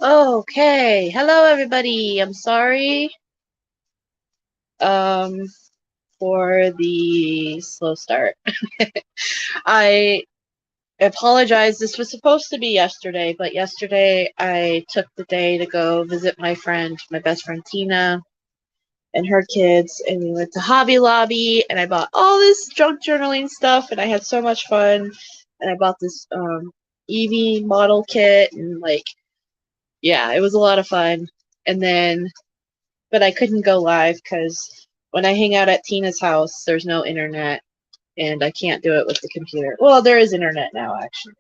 Okay, hello everybody. I'm sorry um for the slow start. I apologize. This was supposed to be yesterday, but yesterday I took the day to go visit my best friend Tina and her kids, and we went to Hobby Lobby and I bought all this junk journaling stuff and I had so much fun. And I bought this Eevee model kit and yeah, it was a lot of fun. And then but I couldn't go live because when I hang out at Tina's house, there's no internet, and I can't do it with the computer. Well, there is internet now, actually.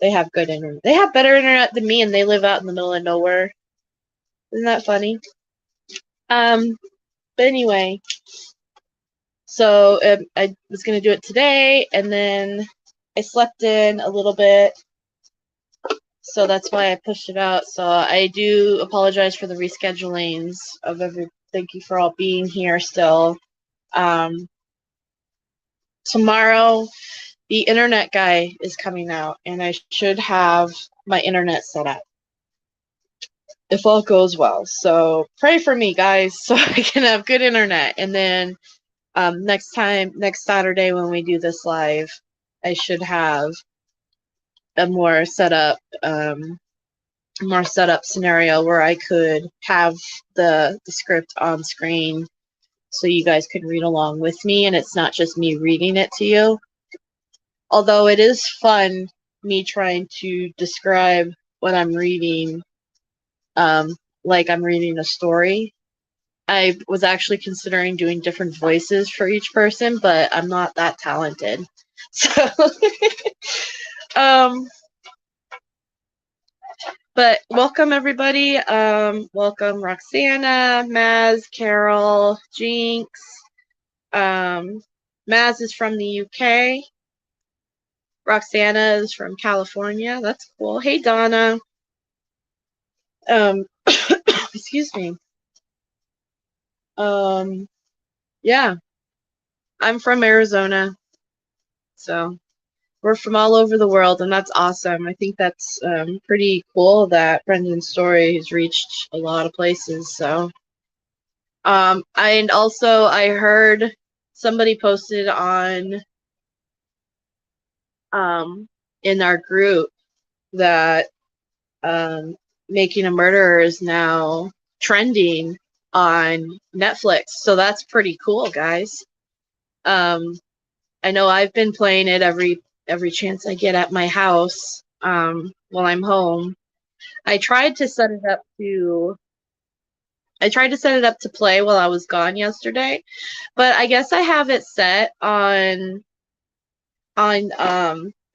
They have good internet. They have better internet than me, and they live out in the middle of nowhere. Isn't that funny? Um, but anyway, so I was gonna do it today, and then I slept in a little bit, so that's why I pushed it out. So I do apologize for the reschedulings of every. Thank you for all being here still. Tomorrow the internet guy is coming out and I should have my internet set up if all goes well. So pray for me, guys, so I can have good internet. And then next Saturday when we do this live, I should have a more set up scenario where I could have the script on screen so you guys could read along with me and it's not just me reading it to you. Although it is fun, me trying to describe what I'm reading, like I'm reading a story. I was actually considering doing different voices for each person, but I'm not that talented. So, but welcome everybody. Welcome Roxana, Maz, Carol, Jinx. Maz is from the UK. Roxana is from California. That's cool. Hey, Donna. Excuse me. Yeah, I'm from Arizona. So we're from all over the world, and that's awesome. I think that's pretty cool that Brendan's story has reached a lot of places. So, and also I heard somebody posted on in our group that Making a Murderer is now trending on Netflix. So that's pretty cool, guys. I know I've been playing it every chance I get at my house while I'm home. I tried to set it up to play while I was gone yesterday, but I guess I have it set on my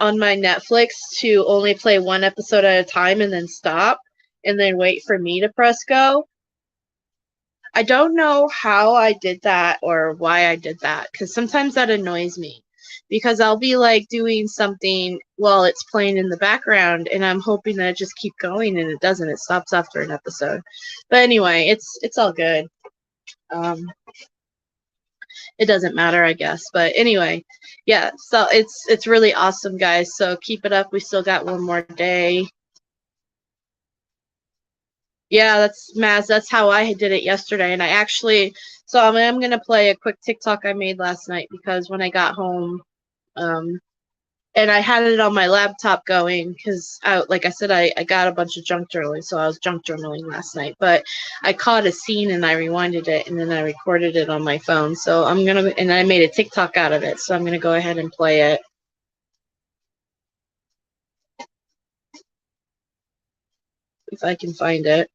Netflix to only play one episode at a time and then stop and then wait for me to press go. I don't know how I did that or why I did that because sometimes that annoys me because I'll be like doing something while it's playing in the background and I'm hoping that it just keep going and it doesn't. It stops after an episode. But anyway, it's all good. It doesn't matter, I guess. But anyway, yeah, so it's really awesome, guys. So keep it up. We still got one more day. Yeah, that's Maz. That's how I did it yesterday. And I actually, so I'm going to play a quick TikTok I made last night because when I got home, and I had it on my laptop going because, like I said, I got a bunch of junk journaling. So I was junk journaling last night. But I caught a scene and I rewinded it and then I recorded it on my phone. So and I made a TikTok out of it. So I'm going to go ahead and play it. If I can find it.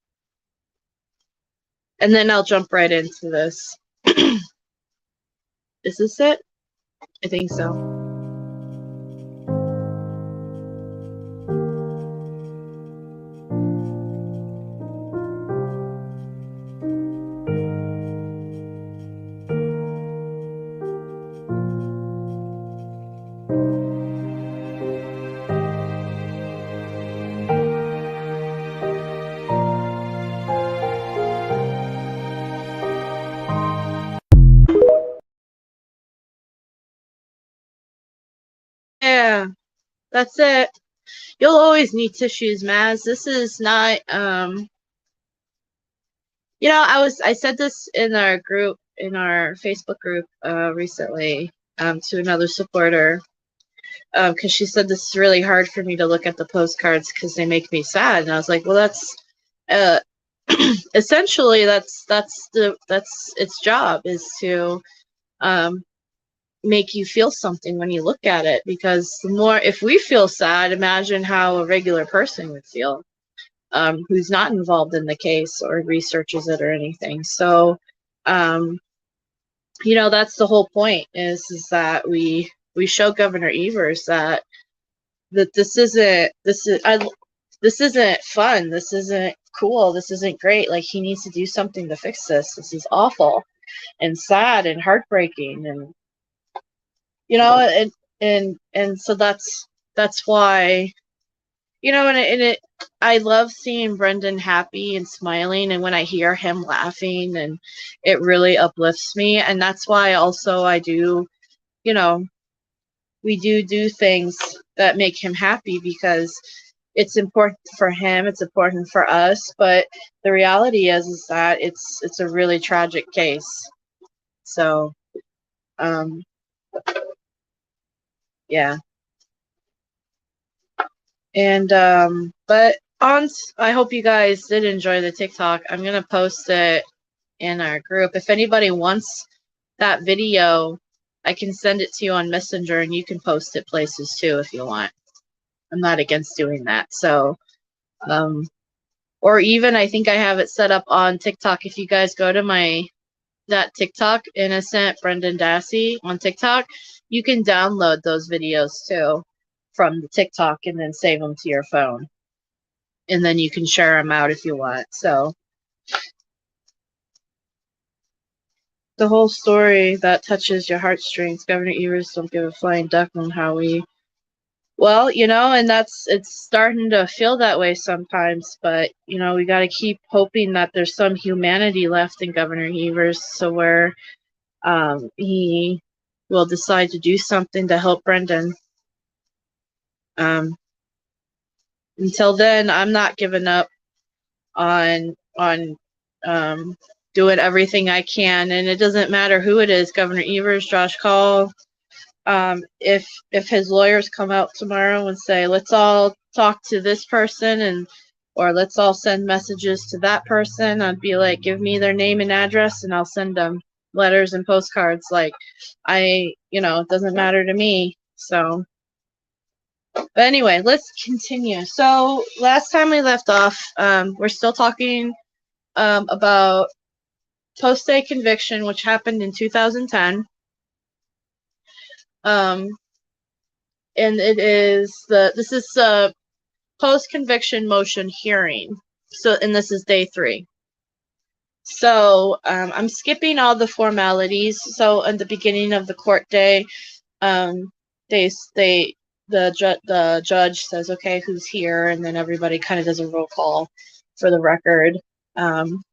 And then I'll jump right into this. Is this it? I think so. Yeah, that's it. you'll always need tissues, Maz. This is not, you know, I said this in our group, in our Facebook group, recently, to another supporter, because she said this is really hard for me to look at the postcards because they make me sad, and I was like, well, that's, essentially that's its job, is to, make you feel something when you look at it, because the more, if we feel sad, imagine how a regular person would feel, who's not involved in the case or researches it or anything. So, you know, that's the whole point, is that we show Governor Evers that this isn't fun, this isn't cool, this isn't great. Like, he needs to do something to fix this. This is awful and sad and heartbreaking, and you know, and so that's why, you know, and it I love seeing Brendan happy and smiling, and when I hear him laughing, and it really uplifts me, and that's why also I do, you know, we do things that make him happy, because it's important for him, it's important for us, but the reality is that it's a really tragic case. So, yeah. And but I hope you guys did enjoy the TikTok. I'm gonna post it in our group. If anybody wants that video, I can send it to you on Messenger, and you can post it places too if you want. I'm not against doing that. So, or even I think I have it set up on TikTok. If you guys go to that TikTok, Innocent Brendan Dassey on TikTok, you can download those videos too from the TikTok and then save them to your phone. And then you can share them out if you want. So the whole story that touches your heartstrings, Governor Evers don't give a flying duck on how we, well, you know, and it's starting to feel that way sometimes, but you know, we got to keep hoping that there's some humanity left in Governor Evers, so where he will decide to do something to help Brendan. Until then, I'm not giving up on doing everything I can, and it doesn't matter who it is, Governor Evers, Josh Call. If his lawyers come out tomorrow and say, let's all talk to this person, or let's all send messages to that person, I'd be like, give me their name and address and I'll send them letters and postcards. Like, you know, it doesn't matter to me. So, but anyway, let's continue. So last time we left off, we're still talking about post-day conviction, which happened in 2010. And this is a post-conviction motion hearing. So, and this is day 3. So I'm skipping all the formalities. So at the beginning of the court day, the judge says, okay, who's here? And then everybody kind of does a roll call for the record. And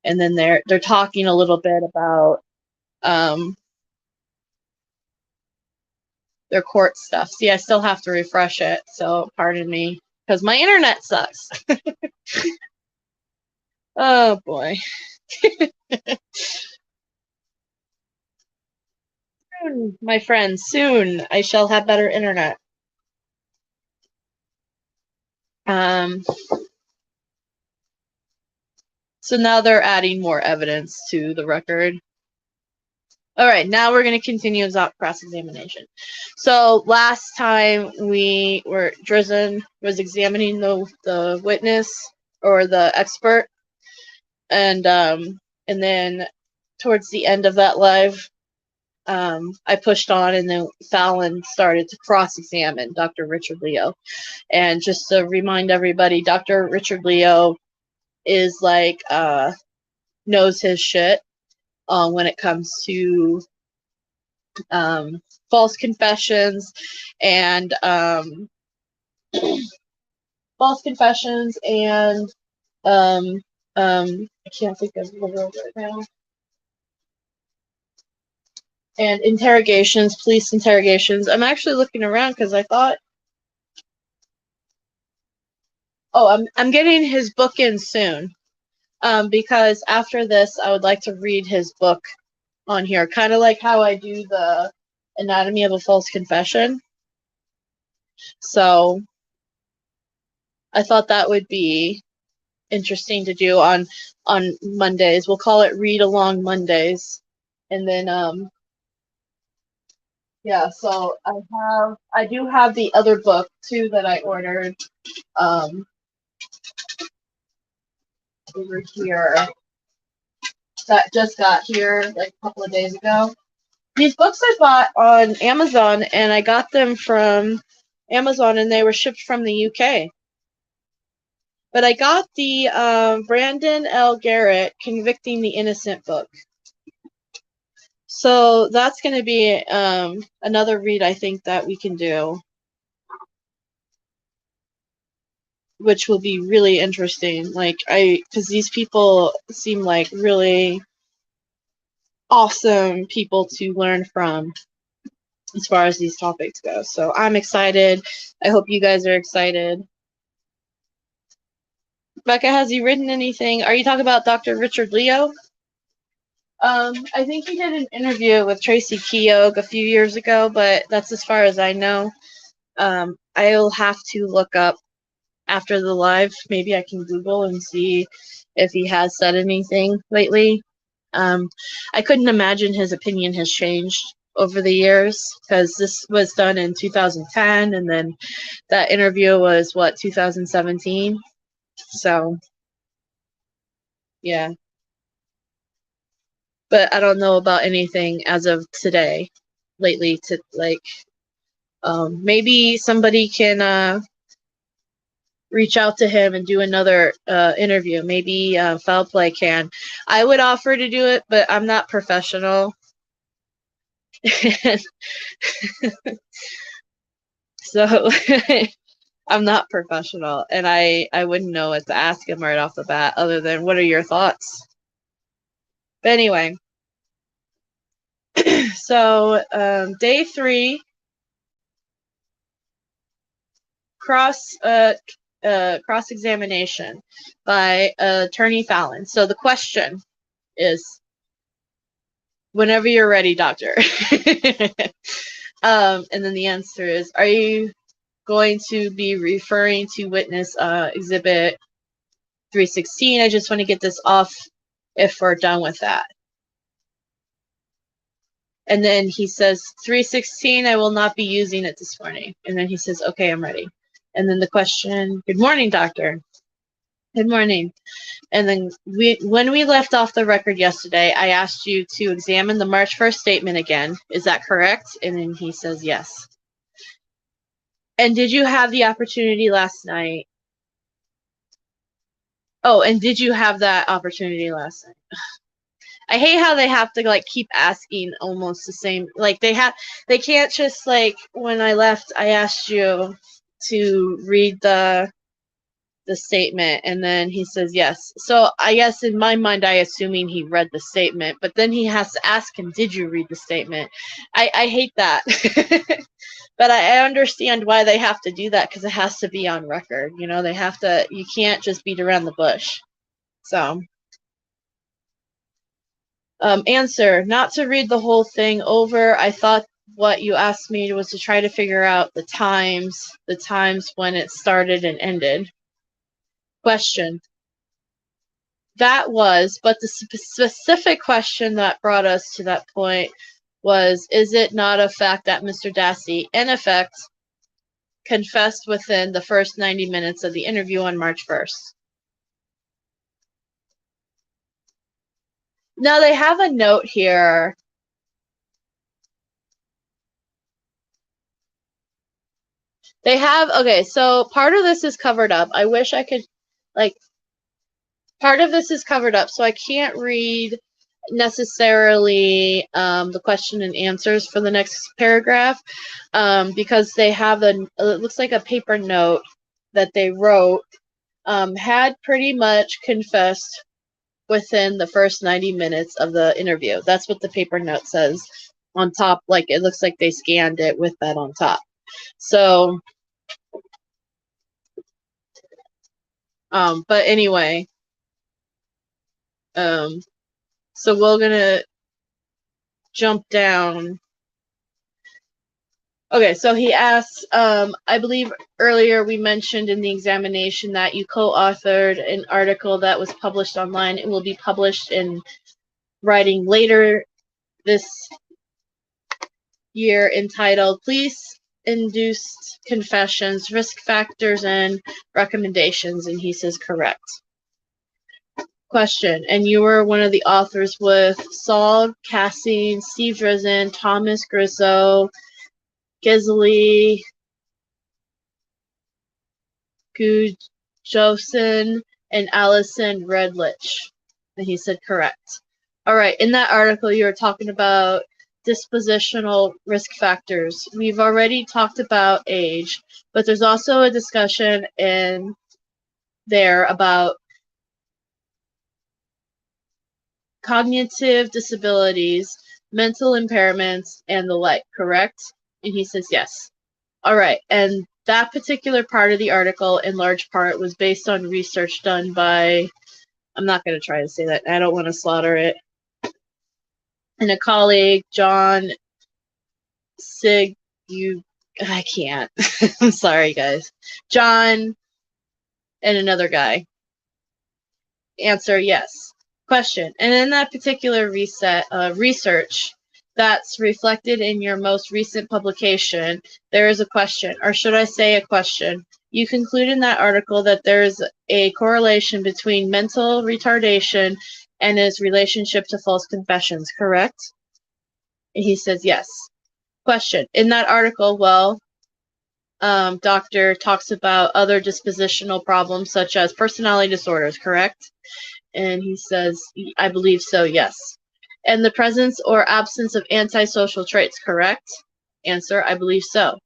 then they're talking a little bit about their court stuff. See, I still have to refresh it, so pardon me, because my internet sucks. Oh boy. Soon, my friends, soon I shall have better internet. So now they're adding more evidence to the record. All right, now we're going to continue cross-examination. So last time Drizzen was examining the witness or the expert, and then towards the end of that live, I pushed on, and then Fallon started to cross-examine Dr. Richard Leo. And just to remind everybody, Dr. Richard Leo is like knows his shit when it comes to false confessions and I can't think of the word right now. and interrogations, police interrogations. I'm actually looking around because I thought, oh, I'm getting his book in soon. Because after this, I would like to read his book on here, kind of like how I do the Anatomy of a False Confession. So I thought that would be interesting to do on Mondays. We'll call it Read Along Mondays. And then yeah, so I do have the other book too that I ordered over here that just got here like a couple of days ago. These books I bought on Amazon, and I got them from Amazon, and they were shipped from the UK. But I got the Brandon L. Garrett Convicting the Innocent book. So that's going to be another read I think that we can do, which will be really interesting. Like, because these people seem like really awesome people to learn from as far as these topics go. So I'm excited. I hope you guys are excited. Becca, has he written anything? Are you talking about Dr. Richard Leo? I think he did an interview with Tracy Keogh a few years ago, but that's as far as I know. I'll have to look up after the live. Maybe I can Google and see if he has said anything lately. I couldn't imagine his opinion has changed over the years, because this was done in 2010, and then that interview was, what, 2017? So, yeah. But I don't know about anything as of today, lately, to, like, maybe somebody can reach out to him and do another interview. Maybe Foul Play can. I would offer to do it, but I'm not professional. So I'm not professional, and I wouldn't know what to ask him right off the bat other than, what are your thoughts? But anyway, so day 3, cross-examination by Attorney Fallon. So the question is, whenever you're ready, doctor. And then the answer is, are you going to be referring to witness exhibit 316? I just want to get this off if we're done with that. And then he says, 316, I will not be using it this morning. And then he says, okay, I'm ready. And then the question, good morning, doctor. Good morning. And then when we left off the record yesterday, I asked you to examine the March 1st statement again. Is that correct? And then he says yes. And did you have the opportunity last night? Oh, and did you have that opportunity last night? I hate how they have to, like, keep asking almost the same. Like, they can't just, like, when I left, I asked you to read the statement, and then he says yes. So I guess in my mind, I assuming he read the statement, but then he has to ask him, did you read the statement? I hate that. But I understand why they have to do that, because it has to be on record. You know, they have to, you can't just beat around the bush. So, answer, not to read the whole thing over. I thought what you asked me was to try to figure out the times when it started and ended. Question. That was, but the specific question that brought us to that point was, is it not a fact that Mr. Dassey, in effect, confessed within the first 90 minutes of the interview on March 1st? Now, they have a note here. They have, okay, so part of this is covered up. I wish I could, like, part of this is covered up, so I can't read necessarily the question and answers for the next paragraph, because they have it looks like a paper note that they wrote, had pretty much confessed within the first 90 minutes of the interview. That's what the paper note says. on top, like it looks like they scanned it with that on top. So, but anyway, so we're gonna jump down. Okay, so he asks, I believe earlier we mentioned in the examination that you co-authored an article that was published online. It will be published in writing later this year, entitled Police-Induced Confessions, Risk Factors and Recommendations, and he says correct. Question, and you were one of the authors with Saul Cassine, Steve Drizzen, Thomas Grisseau, Gisli Gudjosen, and Allison Redlich. And he said correct. All right, in that article, you were talking about dispositional risk factors. We've already talked about age, but there's also a discussion in there about cognitive disabilities, mental impairments, and the like, correct? And he says yes. All right, and that particular part of the article, in large part, was based on research done by, I'm not going to try to say that, I don't want to slaughter it, and a colleague, John I can't. I'm sorry, guys. John and another guy. Answer, yes. Question, and in that particular research that's reflected in your most recent publication, there is a question, or should I say a question. You conclude in that article that there is a correlation between mental retardation and its relationship to false confessions, correct? And he says yes. Question, in that article, doctor talks about other dispositional problems such as personality disorders, correct? And he says, I believe so, yes. And the presence or absence of antisocial traits, correct? Answer, I believe so.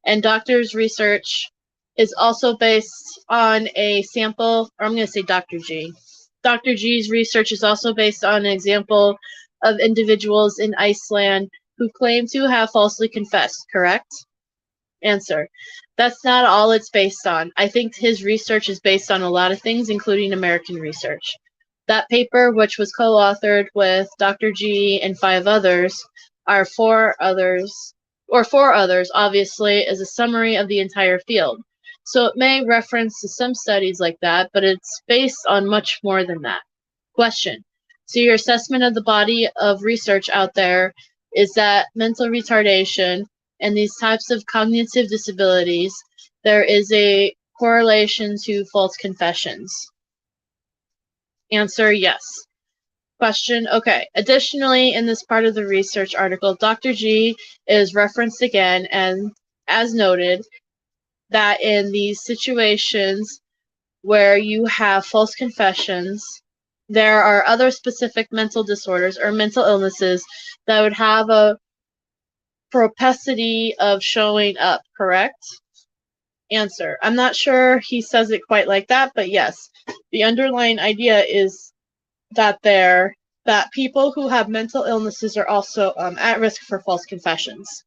And doctor's research is also based on a sample, or I'm going to say Dr. G. Dr. G's research is also based on an example of individuals in Iceland who claim to have falsely confessed, correct? Answer, that's not all it's based on. I think his research is based on a lot of things, including American research. That paper, which was co-authored with Dr. G and 5 others, are 4 others, obviously, is a summary of the entire field. So it may reference to some studies like that, but it's based on much more than that. Question, so your assessment of the body of research out there is that mental retardation and these types of cognitive disabilities, there is a correlation to false confessions. Answer, yes. Question, okay. Additionally, in this part of the research article, Dr. G is referenced again, and as noted, that in these situations where you have false confessions, there are other specific mental disorders or mental illnesses that would have a propensity of showing up, correct? Answer, I'm not sure he says it quite like that, but yes. The underlying idea is that people who have mental illnesses are also at risk for false confessions.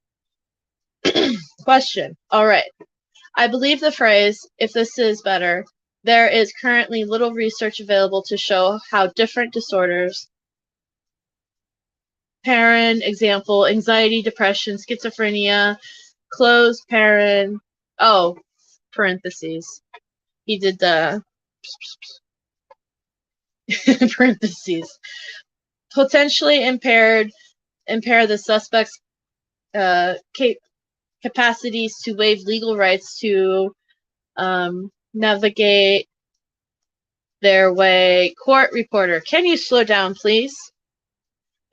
Question, all right. I believe the phrase, if this is better, there is currently little research available to show how different disorders, parent, example, anxiety, depression, schizophrenia, close parent, parentheses. He did the parentheses. Potentially impair the suspect's capacities to waive legal rights to navigate their way. Court reporter, can you slow down, please?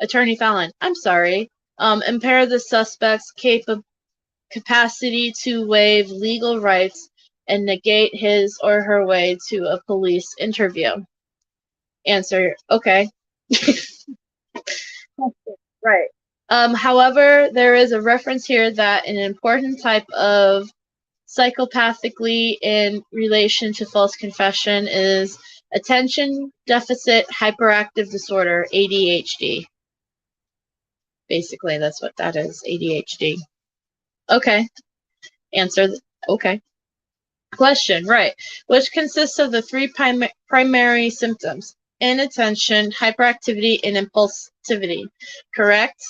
Attorney Fallon, I'm sorry. Impair the suspect's capacity to waive legal rights and negate his or her way to a police interview. Answer, okay. Right. However, there is a reference here that an important type of psychopathically in relation to false confession is attention deficit hyperactive disorder, ADHD. Basically, that's what that is, ADHD. Okay. Answer. Okay. Question, right. Which consists of the three primary symptoms: inattention, hyperactivity, and impulsivity. Correct?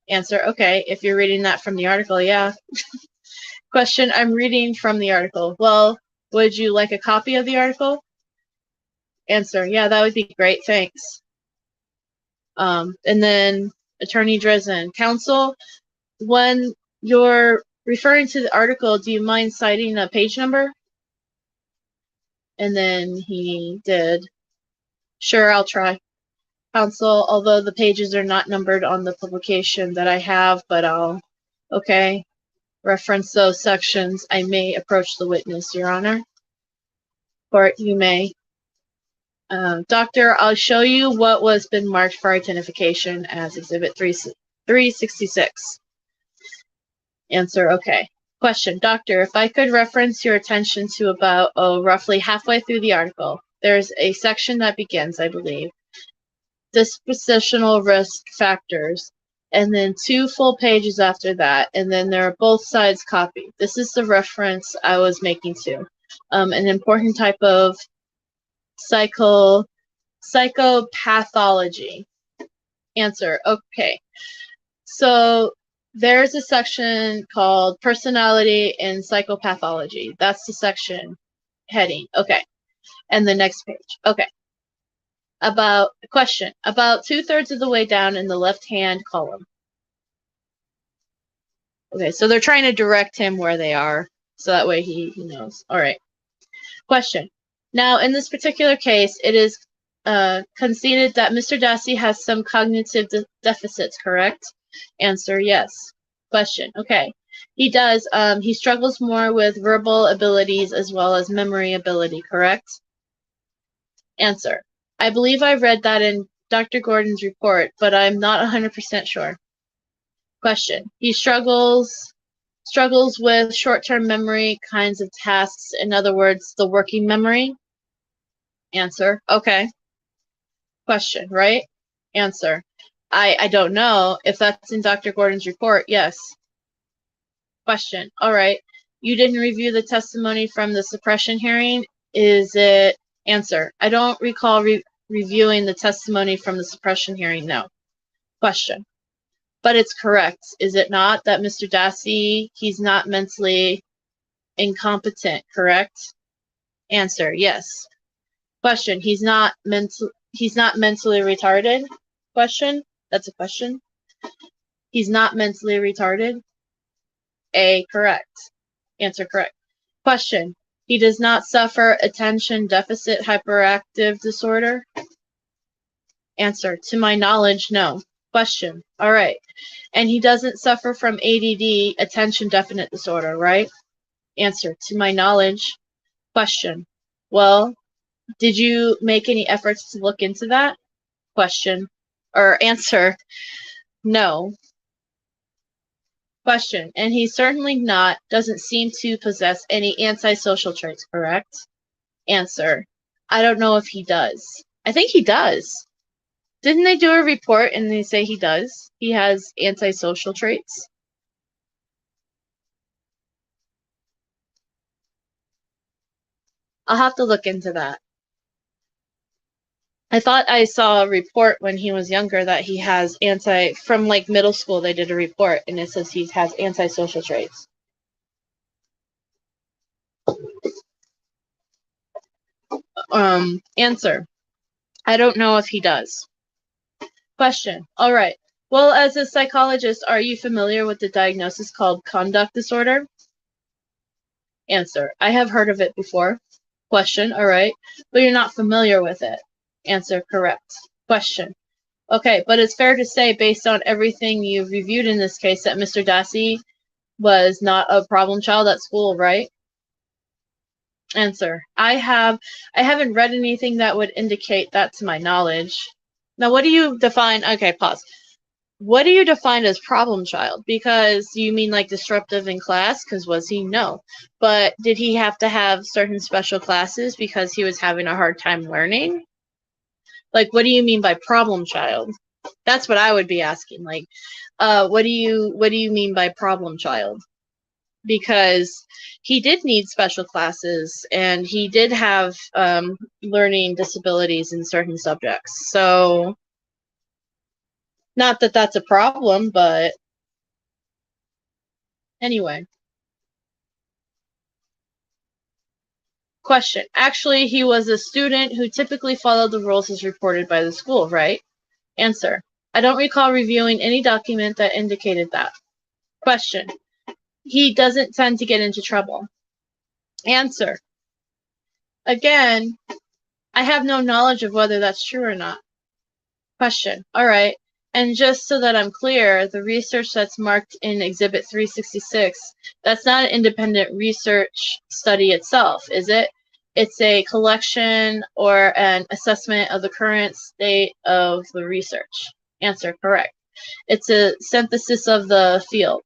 Answer, okay. If you're reading that from the article, yeah. Question, I'm reading from the article. Well, would you like a copy of the article? Answer, yeah, that would be great, thanks. And then Attorney Dresden, counsel, when you're referring to the article, do you mind citing a page number? And then he did. Sure, I'll try. Counsel, although the pages are not numbered on the publication that I have, but I'll, okay, reference those sections. I may approach the witness, Your Honor. Or you may. Doctor, I'll show you what was been marked for identification as Exhibit 366. Answer, okay. Question, Doctor, if I could reference your attention to about, roughly halfway through the article. There's a section that begins, I believe, dispositional risk factors, and then 2 full pages after that, and then there are both sides copied. This is the reference I was making to. An important type of psychopathology. Answer, okay. So there's a section called personality and psychopathology. That's the section heading. Okay. And the next page. Okay. About 2/3 of the way down in the left-hand column. Okay, so they're trying to direct him where they are, so that way he knows. All right. Question. Now, in this particular case, it is conceded that Mr. Dassey has some cognitive deficits, correct? Answer, yes. Question. Okay. He does. He struggles more with verbal abilities as well as memory ability, correct? Answer. I believe I read that in Dr. Gordon's report, but I'm not 100% sure. Question. He struggles with short-term memory kinds of tasks. In other words, the working memory. Answer. Okay. Question, right? Answer. I don't know if that's in Dr. Gordon's report. Yes. Question. All right. You didn't review the testimony from the suppression hearing. Is it? Answer. I don't recall reviewing the testimony from the suppression hearing. No. Question. But it's correct, is it not, that Mr. Dassey, he's not mentally incompetent, correct? Answer, yes. Question, he's not mentally retarded? Question, that's a question. He's not mentally retarded? A, correct. Answer, correct. Question, he does not suffer attention deficit hyperactive disorder? Answer, to my knowledge, no. Question, all right. And he doesn't suffer from ADD, attention deficit disorder, right? Answer, to my knowledge. Question, well, did you make any efforts to look into that? Question, or answer, no. Question, and he certainly doesn't seem to possess any antisocial traits, correct? Answer, I don't know if he does. I think he does. Didn't they do a report and they say he does? He has antisocial traits? I'll have to look into that. I thought I saw a report when he was younger that he has from like middle school, they did a report and it says he has antisocial traits. Answer, I don't know if he does. Question, all right. Well, as a psychologist, are you familiar with the diagnosis called conduct disorder? Answer, I have heard of it before. Question, all right. But you're not familiar with it. Answer, correct. Question, okay, but it's fair to say, based on everything you've reviewed in this case, that Mr. Dassey was not a problem child at school, right? Answer, I haven't read anything that would indicate that to my knowledge. Now, what do you define? Okay, pause. What do you define as problem child? Because you mean like disruptive in class? Because was he? No. But did he have to have certain special classes because he was having a hard time learning? Like, what do you mean by problem child? That's what I would be asking. Like, what do you mean by problem child? Because he did need special classes and he did have learning disabilities in certain subjects. So, not that that's a problem, but anyway. Question. Actually, he was a student who typically followed the rules as reported by the school, right? Answer. I don't recall reviewing any document that indicated that. Question. He doesn't tend to get into trouble. Answer. Again, I have no knowledge of whether that's true or not. Question. All right. And just so that I'm clear, the research that's marked in Exhibit 366, that's not an independent research study itself, is it? It's a collection or an assessment of the current state of the research. Answer. Correct. It's a synthesis of the field.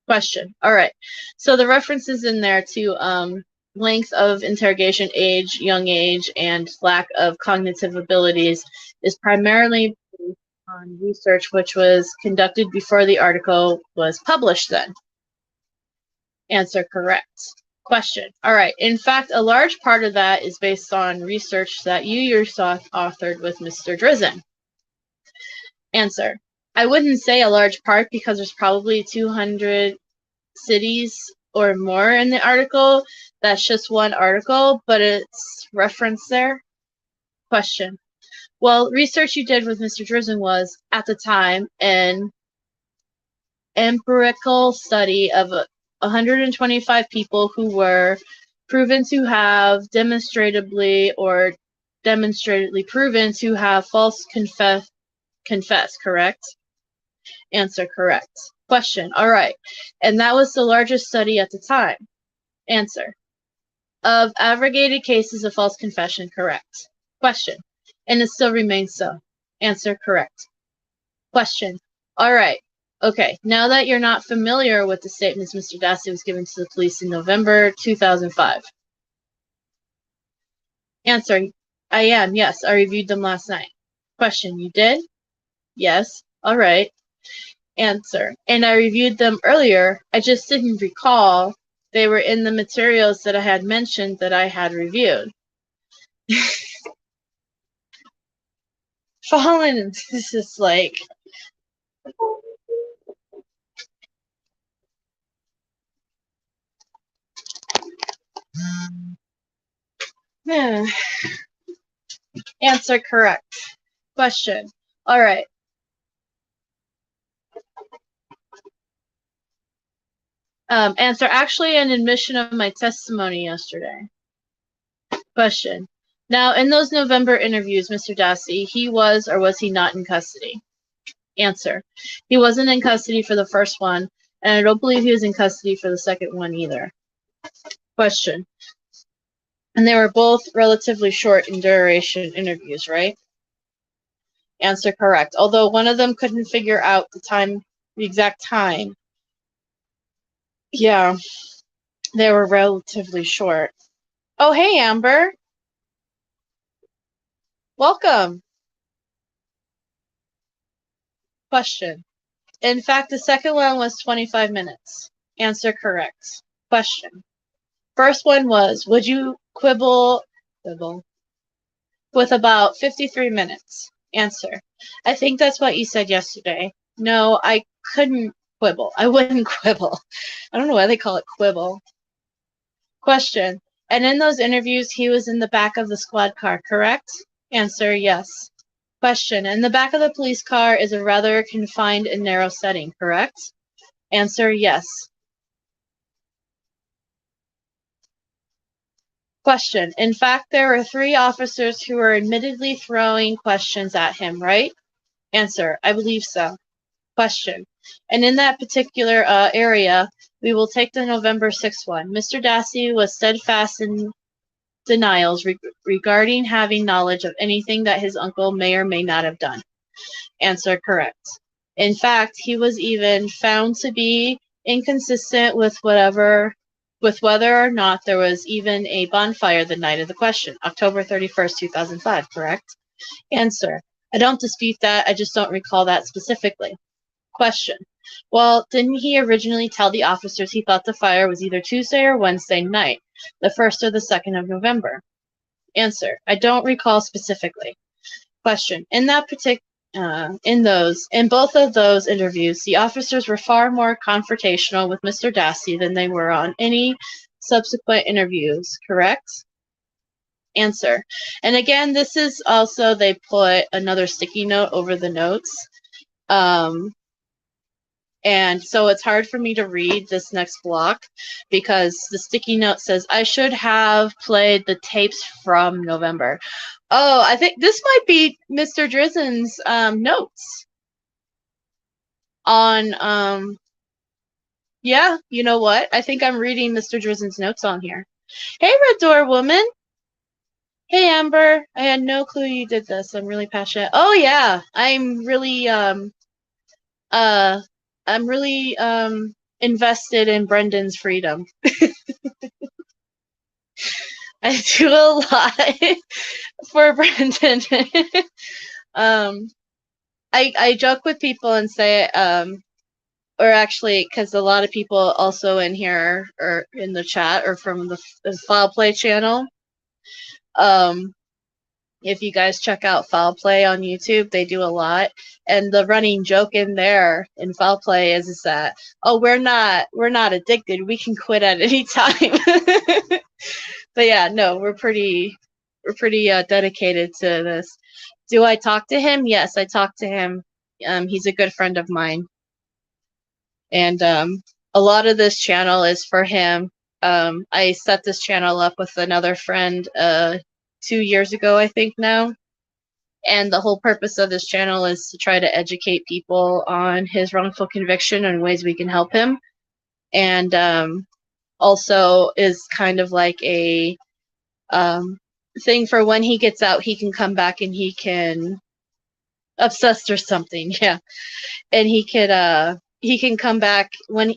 Question. All right. So the references in there to length of interrogation, age, young age, and lack of cognitive abilities is primarily based on research which was conducted before the article was published then. Answer. Correct. Question. All right. In fact, a large part of that is based on research that you yourself authored with Mr. Drizzen. Answer. I wouldn't say a large part because there's probably 200 cities or more in the article. That's just one article, but it's referenced there. Question. Well, research you did with Mr. Drizzen was, at the time, an empirical study of 125 people who were proven to have demonstrably proven to have false confess, correct? Answer. Correct. Question. All right. And that was the largest study at the time. Answer. Of aggregated cases of false confession, correct. Question. And it still remains so. Answer. Correct. Question. All right. Okay. Now that you're not familiar with the statements Mr. Dassey was given to the police in November 2005. Answer. I am. Yes. I reviewed them last night. Question. You did? Yes. All right. Answer. And I reviewed them earlier. I just didn't recall they were in the materials that I had mentioned that I had reviewed. Fallen, this is like... Yeah. Answer. Correct. Question. All right. Answer. Actually, an admission of my testimony yesterday. Question. Now, in those November interviews, Mr. Dassey, he was or was he not in custody? Answer. He wasn't in custody for the first one, and I don't believe he was in custody for the second one either. Question. And they were both relatively short in duration interviews, right? Answer. Correct. Although one of them couldn't figure out the exact time. Yeah, they were relatively short. Oh, hey, Amber. Welcome. Question. In fact, the second one was 25 minutes. Answer. Correct. Question. First one was, would you quibble with about 53 minutes? Answer. I think that's what you said yesterday. No, I couldn't quibble. I wouldn't quibble. I don't know why they call it quibble. Question. And in those interviews, he was in the back of the squad car, correct? Answer. Yes. Question. And the back of the police car is a rather confined and narrow setting, correct? Answer. Yes. Question. In fact, there were 3 officers who were admittedly throwing questions at him, right? Answer. I believe so. Question. And in that particular area, we will take the November 6th one. Mr. Dassey was steadfast in denials regarding having knowledge of anything that his uncle may or may not have done. Answer. Correct. In fact, he was even found to be inconsistent with whether or not there was even a bonfire the night of the question, October 31st, 2005, correct? Answer. I don't dispute that. I just don't recall that specifically. Question. Well, didn't he originally tell the officers he thought the fire was either Tuesday or Wednesday night, the 1st or the 2nd of November? Answer. I don't recall specifically. Question. In both of those interviews, the officers were far more confrontational with Mr. Dassey than they were on any subsequent interviews, correct? Answer. And again, this is also, they put another sticky note over the notes. And so it's hard for me to read this next block because the sticky note says, I should have played the tapes from November. Oh, I think this might be Mr. Drizzen's notes on, yeah, you know what? I think I'm reading Mr. Drizzen's notes on here. Hey, Red Door Woman. Hey, Amber. I had no clue you did this. I'm really passionate. Oh, yeah. I'm really invested in Brendan's freedom. I do a lot for Brendan. I joke with people and say, or actually, because a lot of people also in here or in the chat or from the Foul Play channel. If you guys check out Foul Play on YouTube, they do a lot. And the running joke in there in Foul Play is that, oh, we're not addicted. We can quit at any time. But yeah, no, we're pretty dedicated to this. Do I talk to him? Yes, I talk to him. He's a good friend of mine. And a lot of this channel is for him. I set this channel up with another friend 2 years ago, I think now. And the whole purpose of this channel is to try to educate people on his wrongful conviction and ways we can help him. And also is kind of like a thing for when he gets out, he can come back and he can obsessed or something, yeah. And he can come back when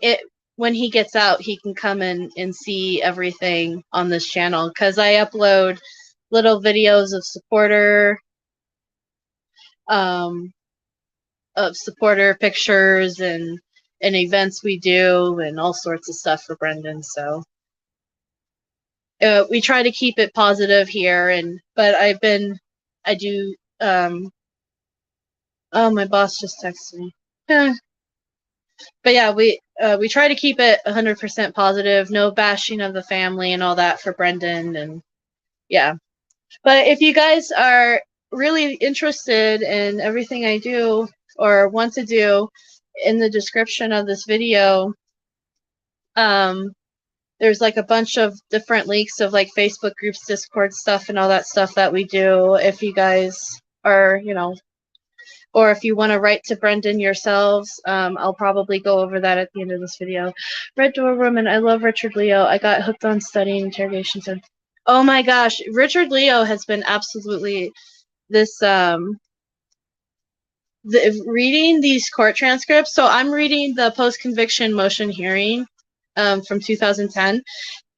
he gets out, he can come in and see everything on this channel because I upload little videos of supporter pictures and events we do and all sorts of stuff for Brendan. So we try to keep it positive here, but I do oh, my boss just texted me. But yeah, we try to keep it 100% positive, no bashing of the family and all that for Brendan, and yeah. But if you guys are really interested in everything I do or want to do, in the description of this video, there's like a bunch of different links of like Facebook groups, Discord stuff, and all that stuff that we do. If you guys are, or if you want to write to Brendan yourselves, I'll probably go over that at the end of this video. Red Door Woman, I love Richard Leo. I got hooked on studying interrogation. Oh my gosh, Richard Leo has been absolutely this, reading these court transcripts. So I'm reading the post-conviction motion hearing from 2010,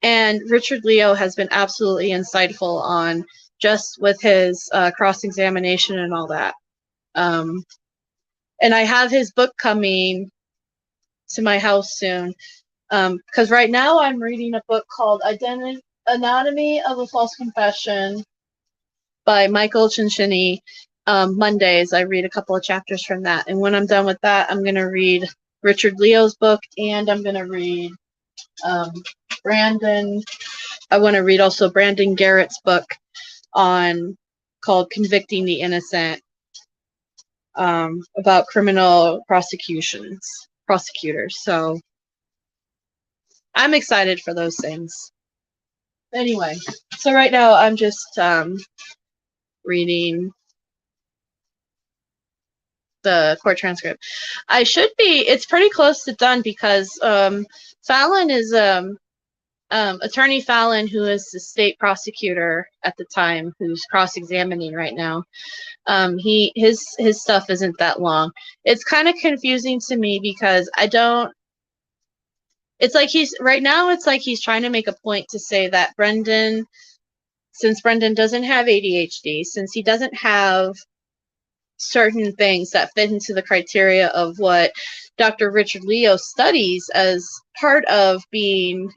and Richard Leo has been absolutely insightful on just with his cross-examination and all that. And I have his book coming to my house soon. Because right now I'm reading a book called Anatomy of a False Confession by Michael Cincinnati. Mondays I read a couple of chapters from that. And when I'm done with that, I'm going to read Richard Leo's book, and I'm going to read Brandon. I want to read also Brandon Garrett's book called Convicting the Innocent, about criminal prosecutors. So I'm excited for those things. Anyway, so right now I'm just reading the court transcript. It's pretty close to done because Fallon is Attorney Fallon, who is the state prosecutor at the time, who's cross-examining right now. His stuff isn't that long. It's kind of confusing to me because it's like he's trying to make a point to say that since Brendan doesn't have ADHD, since he doesn't have certain things that fit into the criteria of what Dr. Richard Leo studies as part of being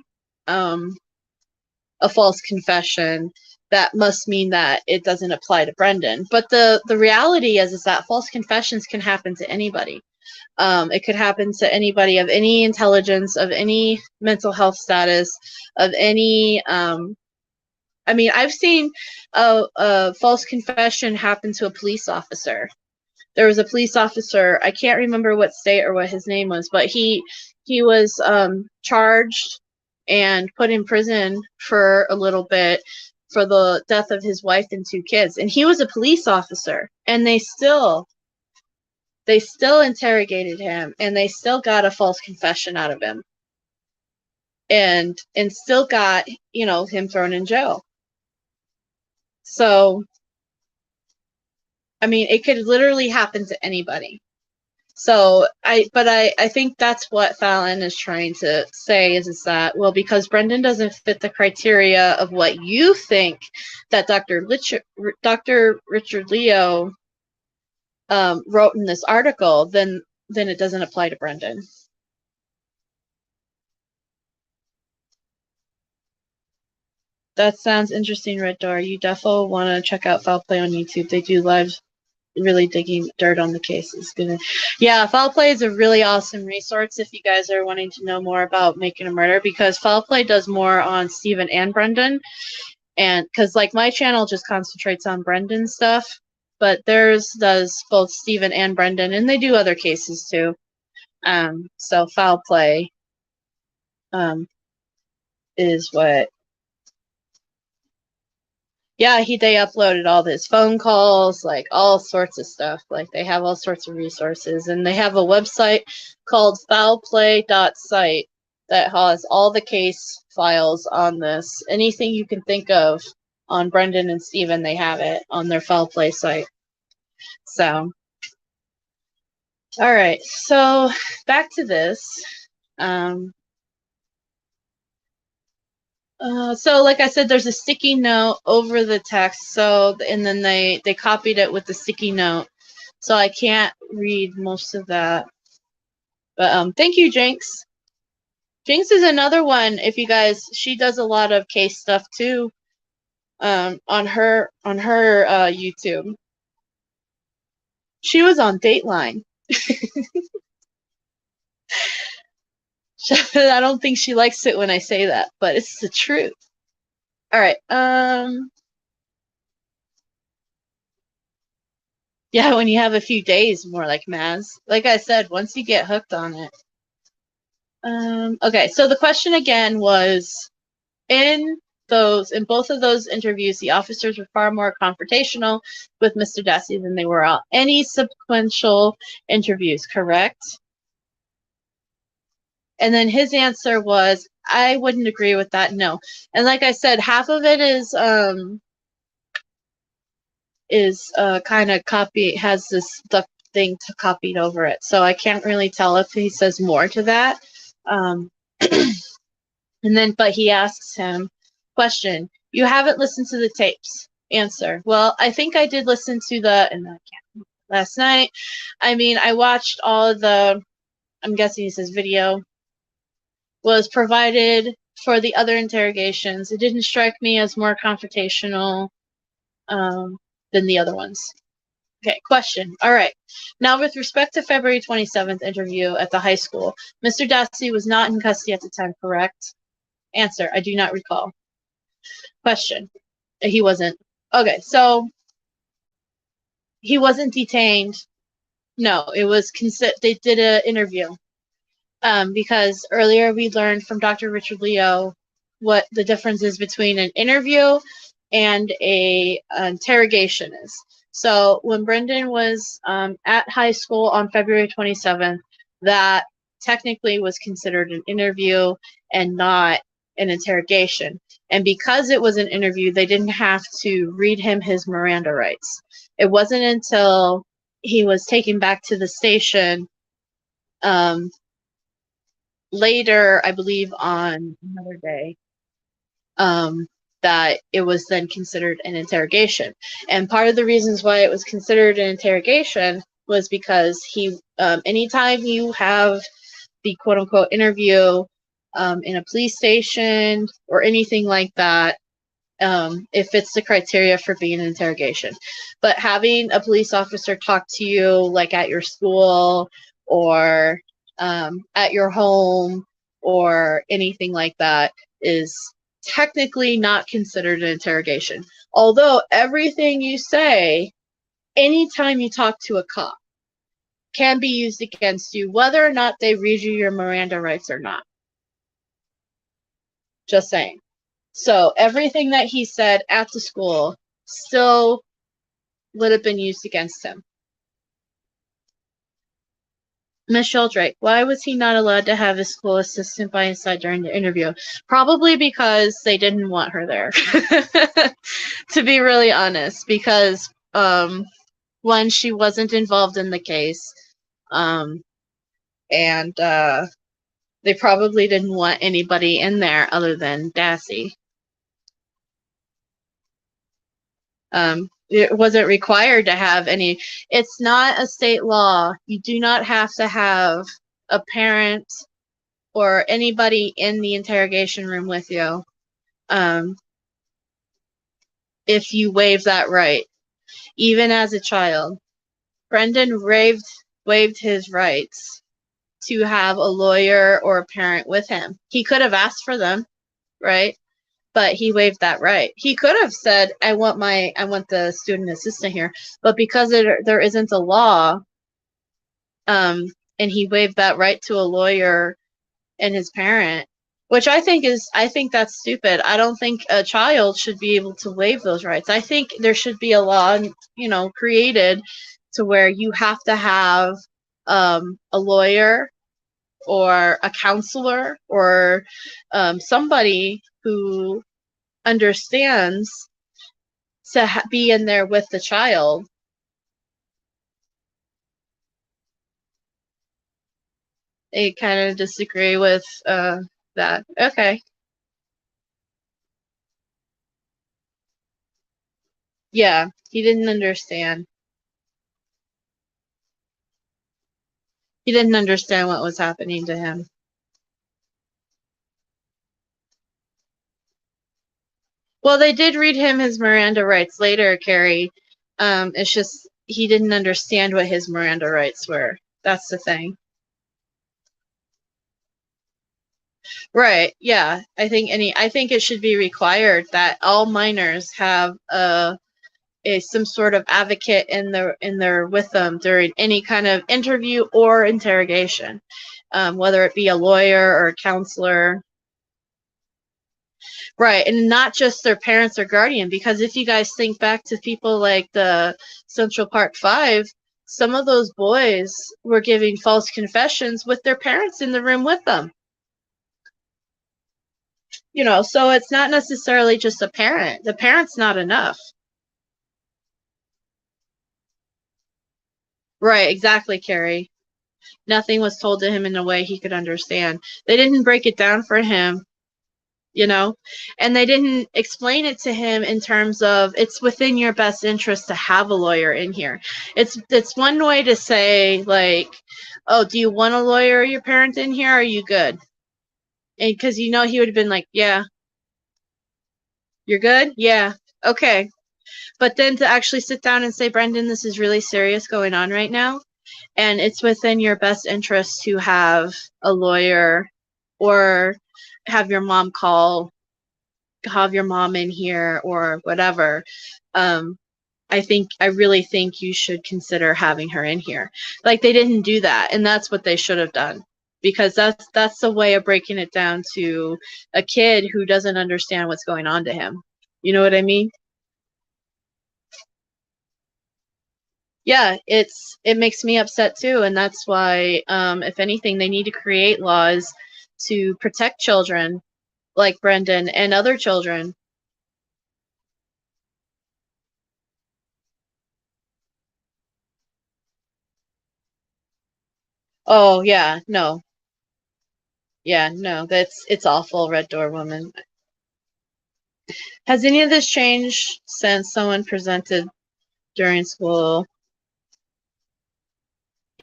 a false confession, that must mean that it doesn't apply to Brendan. But the reality is that false confessions can happen to anybody. It could happen to anybody of any intelligence, of any mental health status, of any. I mean, I've seen a false confession happen to a police officer. There was a police officer. I can't remember what state or what his name was, but he was charged and put in prison for a little bit for the death of his wife and 2 kids. And he was a police officer, and they still interrogated him, and they still got a false confession out of him, and still got, you know, him thrown in jail. So, I mean, it could literally happen to anybody. So I think that's what Fallon is trying to say is that, well, because Brendan doesn't fit the criteria of what you think that Dr. Richard Leo wrote in this article, then it doesn't apply to Brendan. That sounds interesting, Red Door. You definitely want to check out Foul Play on YouTube. They do live really digging dirt on the cases. Yeah, Foul Play is a really awesome resource if you guys are wanting to know more about making a murder, because Foul Play does more on Stephen and Brendan, and because like my channel just concentrates on Brendan stuff, but theirs does both Stephen and Brendan, and they do other cases too. So Foul Play is what. Yeah, they uploaded all his phone calls, like all sorts of stuff. Like they have all sorts of resources, and they have a website called foulplay.site that has all the case files on this. Anything you can think of on Brendan and Stephen, they have it on their Foul Play site. So, all right. So back to this. So like I said, there's a sticky note over the text. So, and then they copied it with the sticky note. So I can't read most of that. But thank you, Jinx. Jinx is another one. If you guys, she does a lot of case stuff too. On her YouTube. She was on Dateline. I don't think she likes it when I say that, but it's the truth. All right. Yeah, when you have a few days, more like Maz. Like I said, once you get hooked on it. Okay, so the question again was, in both of those interviews, the officers were far more confrontational with Mr. Dassey than they were at any sequential interviews, correct? And then his answer was, I wouldn't agree with that, no. And like I said, half of it is kind of has this duck thing copied over it. So I can't really tell if he says more to that. And then, but he asks him, question, you haven't listened to the tapes. Answer, well, I think I did listen to last night. I mean, I watched all of the, I'm guessing he says video, was provided for the other interrogations. It didn't strike me as more confrontational than the other ones. Okay, question. All right. Now, with respect to February 27th interview at the high school, Mr. Dassey was not in custody at the time, correct? Answer, I do not recall. Question. He wasn't. Okay, so he wasn't detained. No, it was they did an interview. Because earlier we learned from Dr. Richard Leo what the difference is between an interview and an interrogation is. So when Brendan was at high school on February 27th, that technically was considered an interview and not an interrogation. And because it was an interview, they didn't have to read him his Miranda rights. It wasn't until he was taken back to the station later, I believe on another day, that it was then considered an interrogation. And part of the reasons why it was considered an interrogation was because anytime you have the quote unquote interview in a police station or anything like that, it fits the criteria for being an interrogation. But having a police officer talk to you like at your school or at your home or anything like that is technically not considered an interrogation. Although everything you say anytime you talk to a cop can be used against you, whether or not they read you your Miranda rights or not. Just saying. So everything that he said at the school still would have been used against him. Miss Sheldrake, why was he not allowed to have his school assistant by his side during the interview? Probably because they didn't want her there. To be really honest, because one, she wasn't involved in the case, and they probably didn't want anybody in there other than Dassey. It wasn't required to have any. It's not a state law. You do not have to have a parent or anybody in the interrogation room with you if you waive that right, even as a child. Brendan waived his rights to have a lawyer or a parent with him. He could have asked for them, right? But he waived that right. He could have said, I want the student assistant here, but because there isn't a law, and he waived that right to a lawyer and his parent, which I think that's stupid. I don't think a child should be able to waive those rights. I think there should be a law, created to where you have to have a lawyer or a counselor or somebody who understands to be in there with the child. I kind of disagree with that. Okay. Yeah, he didn't understand. He didn't understand what was happening to him. Well, they did read him his Miranda rights later, Carrie. It's just he didn't understand what his Miranda rights were. That's the thing. Right. Yeah. I think it should be required that all minors have some sort of advocate in their with them during any kind of interview or interrogation, whether it be a lawyer or a counselor. Right, and not just their parents or guardian, because if you guys think back to people like the Central Park Five, some of those boys were giving false confessions with their parents in the room with them. So it's not necessarily just a parent. The parent's not enough. Right, exactly, Carrie. Nothing was told to him in a way he could understand. They didn't break it down for him, and they didn't explain it to him in terms of it's within your best interest to have a lawyer in here. It's one way to say, like, oh, do you want a lawyer or your parent in here? Or are you good? And because he would have been like, yeah. You're good? Yeah. Okay. But then to actually sit down and say, Brendan, this is really serious going on right now, and it's within your best interest to have a lawyer or have your mom in here or whatever. I really think you should consider having her in here. Like, they didn't do that, and that's what they should have done, because that's the way of breaking it down to a kid who doesn't understand what's going on to him. You know what I mean? Yeah, it makes me upset too, and that's why, if anything, they need to create laws to protect children like Brendan and other children. Oh yeah, no. Yeah, no, it's awful, Red Door Woman. Has any of this changed since someone presented during school?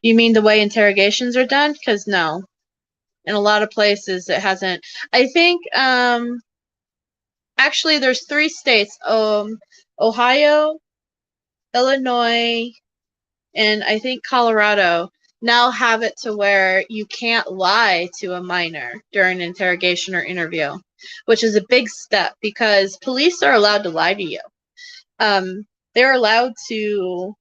You mean the way interrogations are done? Because no. In a lot of places it hasn't. I think actually there's 3 states, Ohio, Illinois, and I think Colorado now have it to where you can't lie to a minor during an interrogation or interview, which is a big step because police are allowed to lie to you. They're allowed to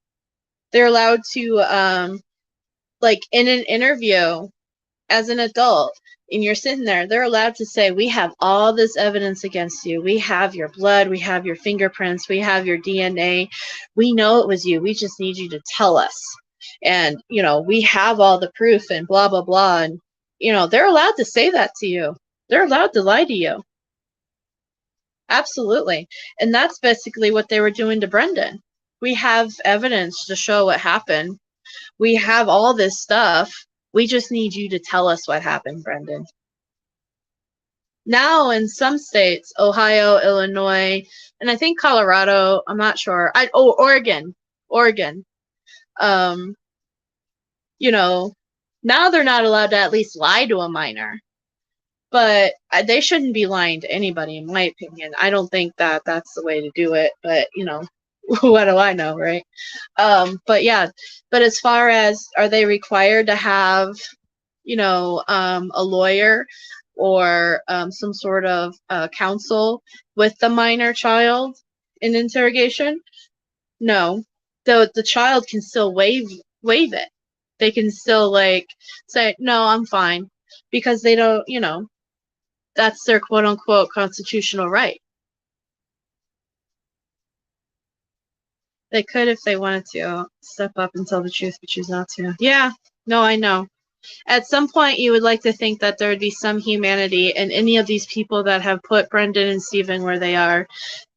like in an interview as an adult, and you're sitting there, they're allowed to say, we have all this evidence against you. We have your blood, we have your fingerprints, we have your DNA. We know it was you. We just need you to tell us. And, you know, we have all the proof and blah, blah, blah. And, you know, they're allowed to say that to you. They're allowed to lie to you. Absolutely. And that's basically what they were doing to Brendan. We have evidence to show what happened. We have all this stuff. We just need you to tell us what happened, Brendan. Now in some states, Ohio, Illinois, and I think Colorado, I'm not sure. Oregon. You know, now they're not allowed to at least lie to a minor. But they shouldn't be lying to anybody, in my opinion. I don't think that that's the way to do it. But, you know, what do I know, right? But yeah, but as far as, are they required to have, you know, a lawyer or some sort of counsel with the minor child in interrogation? No. The child can still waive it. They can still like say, no, I'm fine, because they don't, you know, that's their quote unquote constitutional right. They could, if they wanted to, step up and tell the truth, but choose not to. Yeah, no, I know. At some point, you would like to think that there would be some humanity in any of these people that have put Brendan and Stephen where they are,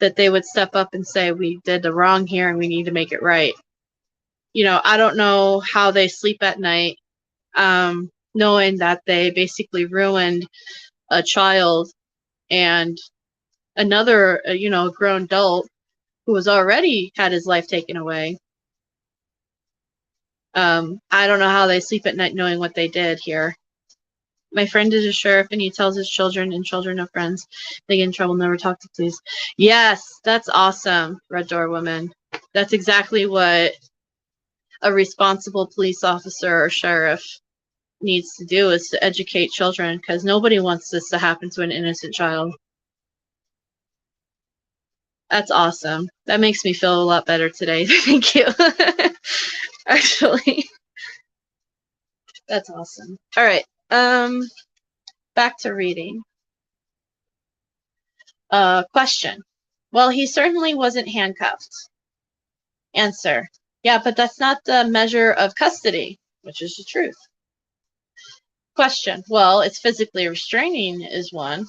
that they would step up and say, we did the wrong here and we need to make it right. You know, I don't know how they sleep at night, knowing that they basically ruined a child and another, you know, grown adult who has already had his life taken away. I don't know how they sleep at night knowing what they did here. My friend is a sheriff and he tells his children and children of friends they get in trouble, never talk to police. Yes, that's awesome, Red Door Woman. That's exactly what a responsible police officer or sheriff needs to do, is to educate children, because nobody wants this to happen to an innocent child. That's awesome. That makes me feel a lot better today. Thank you. Actually, that's awesome. All right. Back to reading. Question. Well, he certainly wasn't handcuffed. Answer. Yeah, but that's not the measure of custody, which is the truth. Question. Well, it's physically restraining is one.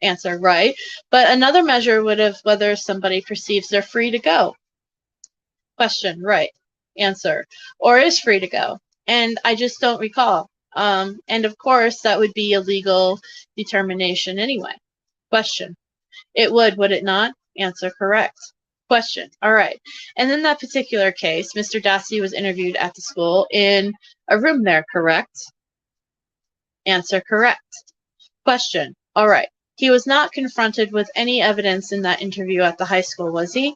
Answer. Right. But another measure would have whether somebody perceives they're free to go. Question. Right. Answer. Or is free to go. And I just don't recall. And of course, that would be a legal determination anyway. Question. It would it not? Answer. Correct. Question. All right. And in that particular case, Mr. Dassey was interviewed at the school in a room there, correct? Answer. Correct. Question. All right. He was not confronted with any evidence in that interview at the high school, was he?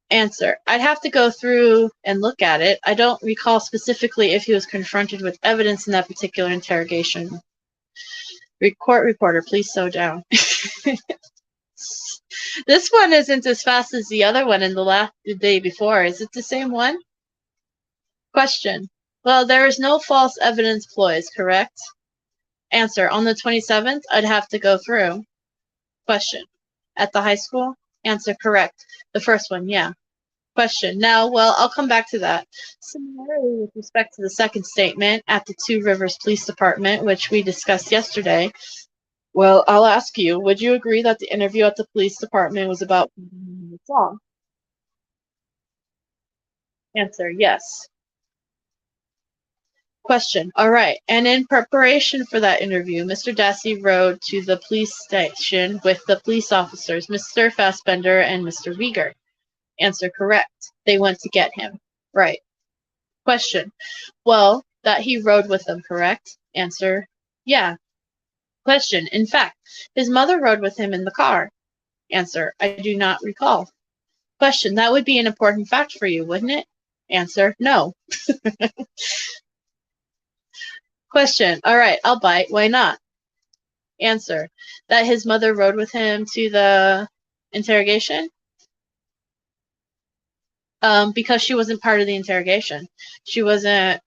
Answer. I'd have to go through and look at it. I don't recall specifically if he was confronted with evidence in that particular interrogation. Court reporter, please slow down. This one isn't as fast as the other one in the day before. Is it the same one? Question. Well, there is no false evidence ploys, correct? Answer. On the 27th, I'd have to go through. Question. At the high school? Answer. Correct. The first one, yeah. Question. Now, well, I'll come back to that. Similarly, with respect to the second statement at the Two Rivers Police Department, which we discussed yesterday, well, I'll ask you, would you agree that the interview at the police department was about the song? Answer. Yes. Question. All right. And in preparation for that interview, Mr. Dassey rode to the police station with the police officers, Mr. Fassbender and Mr. Rieger. Answer. Correct. They went to get him. Right. Question. Well, that he rode with them, correct? Answer. Yeah. Question. In fact, his mother rode with him in the car. Answer. I do not recall. Question. That would be an important fact for you, wouldn't it? Answer. No. Question. All right, I'll bite. Why not? Answer. That his mother rode with him to the interrogation? Because she wasn't part of the interrogation. She wasn't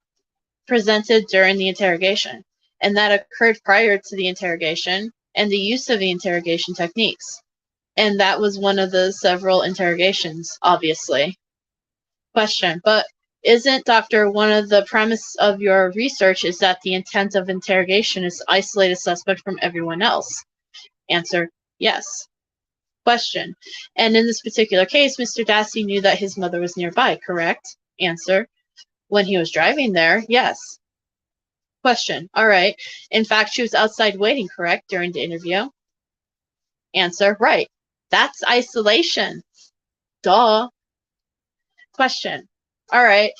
presented during the interrogation. And that occurred prior to the interrogation and the use of the interrogation techniques. And that was one of the several interrogations, obviously. Question. But isn't, Doctor, one of the premise of your research is that the intent of interrogation is to isolate a suspect from everyone else? Answer. Yes. Question. And in this particular case, Mr. Dassey knew that his mother was nearby, correct? Answer. When he was driving there, yes. Question. All right. In fact, she was outside waiting, correct, during the interview? Answer. Right. That's isolation. Duh. Question. All right.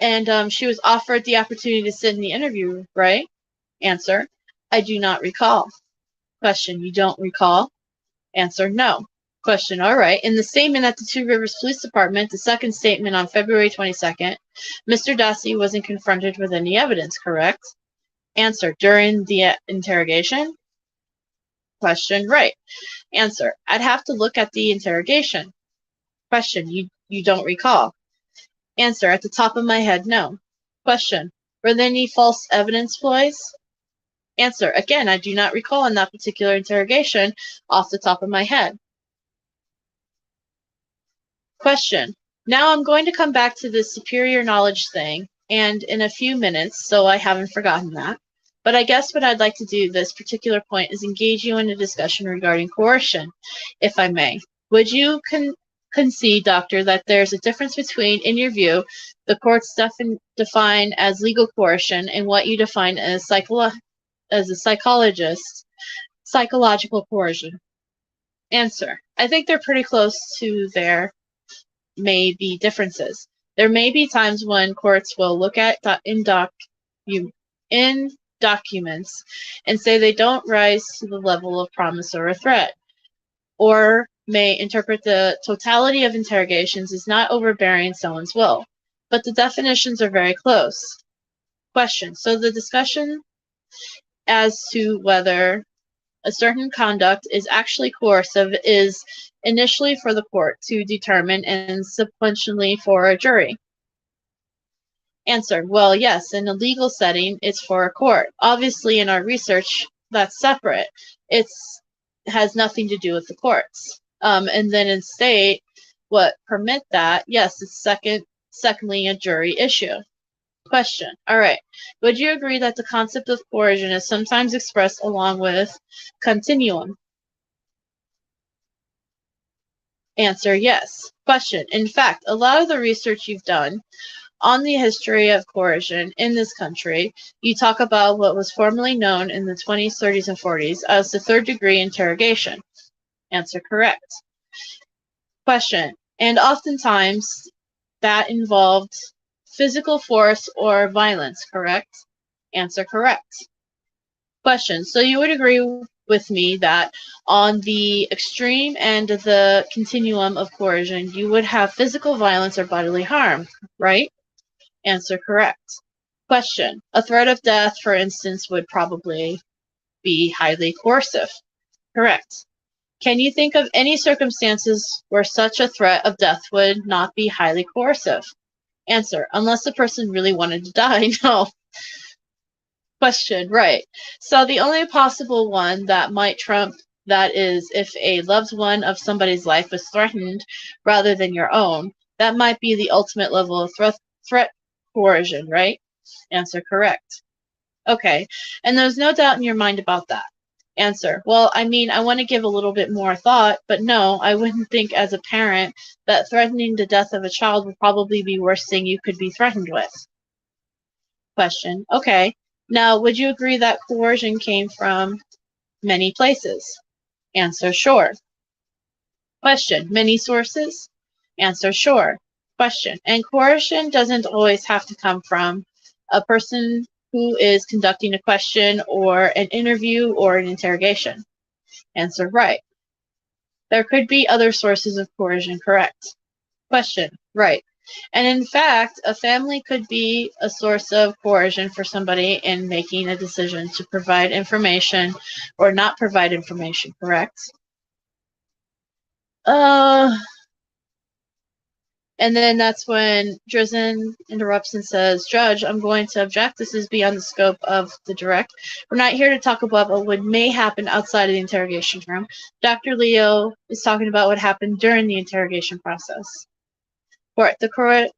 And she was offered the opportunity to sit in the interview, right? Answer. I do not recall. Question. You don't recall? Answer. No. Question. All right. In the statement at the Two Rivers Police Department, the second statement on February 22nd, Mr. Dassey wasn't confronted with any evidence, correct? Answer. During the interrogation? Question. Right. Answer. I'd have to look at the interrogation. Question. You don't recall? Answer. At the top of my head, no. Question. Were there any false evidence ploys? Answer. Again, I do not recall in that particular interrogation off the top of my head. Question. Now I'm going to come back to this superior knowledge thing, and in a few minutes, so I haven't forgotten that. But I guess what I'd like to do this particular point is engage you in a discussion regarding coercion, if I may. Would you concede, Doctor, that there's a difference between, in your view, the courts define as legal coercion and what you define as a psychologist, psychological coercion? Answer. I think they're pretty close to there may be differences. There may be times when courts will look at in documents and say they don't rise to the level of promise or a threat, or may interpret the totality of interrogations as not overbearing someone's will. But the definitions are very close. Question. So the discussion as to whether a certain conduct is actually coercive is initially for the court to determine and subsequently for a jury. Answer. Well, yes, in a legal setting, it's for a court. Obviously, in our research, that's separate. It has nothing to do with the courts. And then in state, what permit that, yes, it's secondly a jury issue. Question. All right. Would you agree that the concept of coercion is sometimes expressed along with continuum? Answer. Yes. Question. In fact, a lot of the research you've done on the history of coercion in this country, you talk about what was formerly known in the 20s, 30s, and 40s as the third-degree interrogation. Answer. Correct. Question. And oftentimes, that involved physical force or violence, correct? Answer. Correct. Question. So you would agree with me that on the extreme end of the continuum of coercion, you would have physical violence or bodily harm, right? Answer. Correct. Question. A threat of death, for instance, would probably be highly coercive. Correct. Can you think of any circumstances where such a threat of death would not be highly coercive? Answer. Unless the person really wanted to die, no. Question. Right. So the only possible one that might trump that is if a loved one of somebody's life was threatened rather than your own. That might be the ultimate level of threat coercion, right? Answer. Correct. Okay. And there's no doubt in your mind about that. Answer. Well, I mean, I want to give a little bit more thought, but no, I wouldn't think as a parent that threatening the death of a child would probably be the worst thing you could be threatened with. Question. Okay. Now, would you agree that coercion came from many places? Answer. Sure. Question. Many sources? Answer. Sure. Question. And coercion doesn't always have to come from a person who is conducting a question or an interview or an interrogation. Answer. Right. There could be other sources of coercion. Correct. Question. Right. And in fact, a family could be a source of coercion for somebody in making a decision to provide information or not provide information. Correct. And then that's when Drizzen interrupts and says, Judge, I'm going to object. This is beyond the scope of the direct. We're not here to talk about what may happen outside of the interrogation room. Dr. Leo is talking about what happened during the interrogation process. The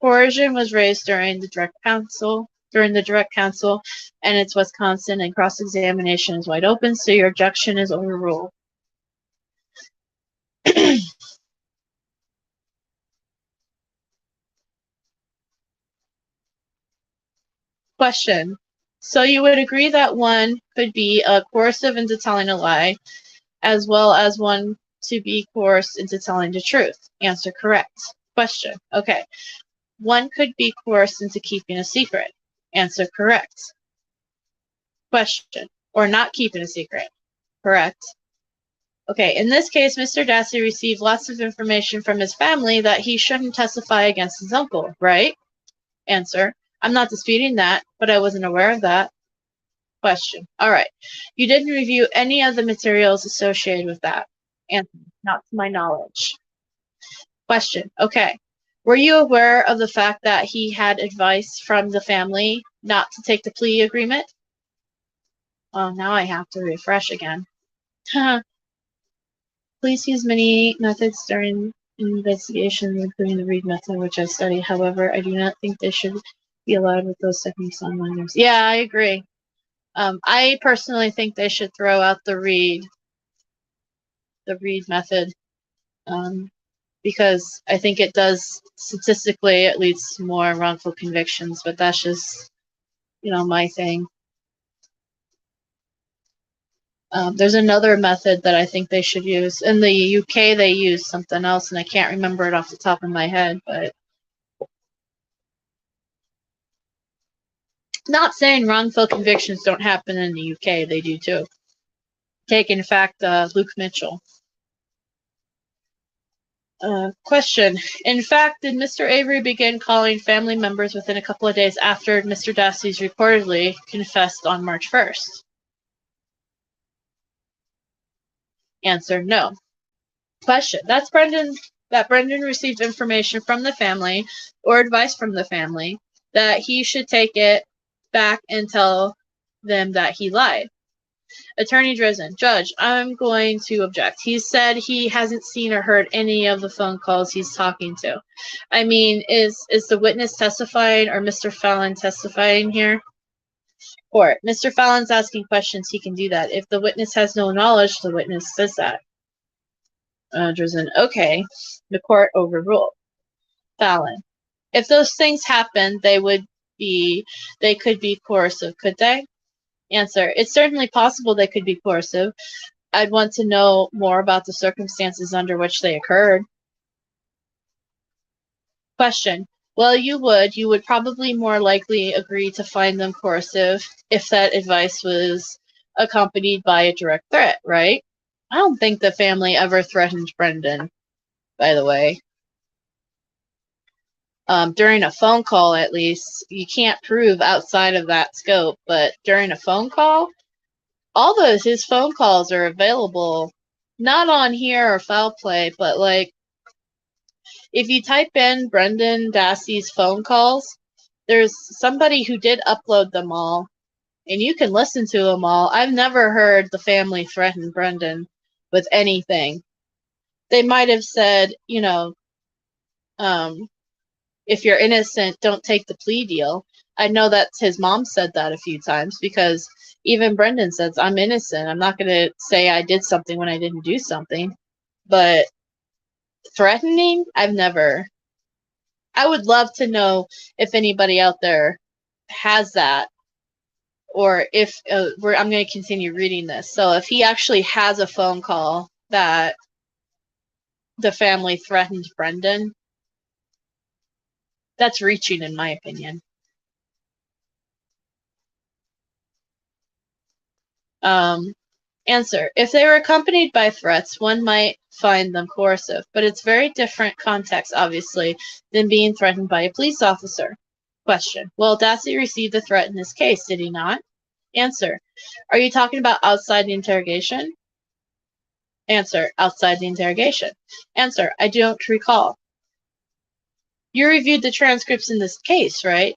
coercion was raised during the direct counsel, and it's Wisconsin, and cross-examination is wide open, so your objection is overruled. Question. So you would agree that one could be coercive into telling a lie, as well as one to be coerced into telling the truth? Answer. Correct. Question. Okay. One could be coerced into keeping a secret. Answer. Correct. Question. Or not keeping a secret. Correct. Okay, in this case, Mr. Dassey received lots of information from his family that he shouldn't testify against his uncle, right? Answer. I'm not disputing that, but I wasn't aware of that. Question. All right. You didn't review any of the materials associated with that. Answer. Not to my knowledge. Question. Okay. Were you aware of the fact that he had advice from the family not to take the plea agreement? Oh, now I have to refresh again. Please use many methods during investigations, including the Reed method, which I study. However, I do not think they should be allowed with those techniques on minors. Yeah, I agree. I personally think they should throw out the Reed method, because I think it does statistically it leads to more wrongful convictions, but that's just, my thing. There's another method that I think they should use. In the UK, they use something else, and I can't remember it off the top of my head, but not saying wrongful convictions don't happen in the UK. They do too. Take, in fact, Luke Mitchell. Question. In fact, did Mr. Avery begin calling family members within a couple of days after Mr. Dassey's reportedly confessed on March 1st? Answer. No. Question. That Brendan received information from the family or advice from the family that he should take it back and tell them that he lied. Attorney Drizzen. Judge, I'm going to object. He said he hasn't seen or heard any of the phone calls he's talking to. I mean, is the witness testifying or Mr. Fallon testifying here? Court. Mr. Fallon's asking questions. He can do that. If the witness has no knowledge, the witness says that. Drizzen. Okay. The court overruled. Fallon. If those things happen, they could be coercive, could they? Answer. It's certainly possible they could be coercive. I'd want to know more about the circumstances under which they occurred. Question. Well, you would probably more likely agree to find them coercive if that advice was accompanied by a direct threat, right? I don't think the family ever threatened Brendan, by the way. During a phone call, at least, you can't prove outside of that scope, but during a phone call, all his phone calls are available, not on here or foul play, but like, if you type in Brendan Dassey's phone calls, there's somebody who did upload them all, and you can listen to them all. I've never heard the family threaten Brendan with anything. They might have said, if you're innocent, don't take the plea deal. I know that his mom said that a few times, because even Brendan says, I'm innocent. I'm not going to say I did something when I didn't do something. But threatening, I've never. I would love to know if anybody out there has that, or if I'm going to continue reading this. So if he actually has a phone call that the family threatened Brendan, that's reaching, in my opinion. Answer. If they were accompanied by threats, one might find them coercive, but it's very different context, obviously, than being threatened by a police officer. Question. Well, Dassey received a threat in this case, did he not? Answer. Are you talking about outside the interrogation? Answer. Outside the interrogation. Answer. I don't recall. You reviewed the transcripts in this case, right?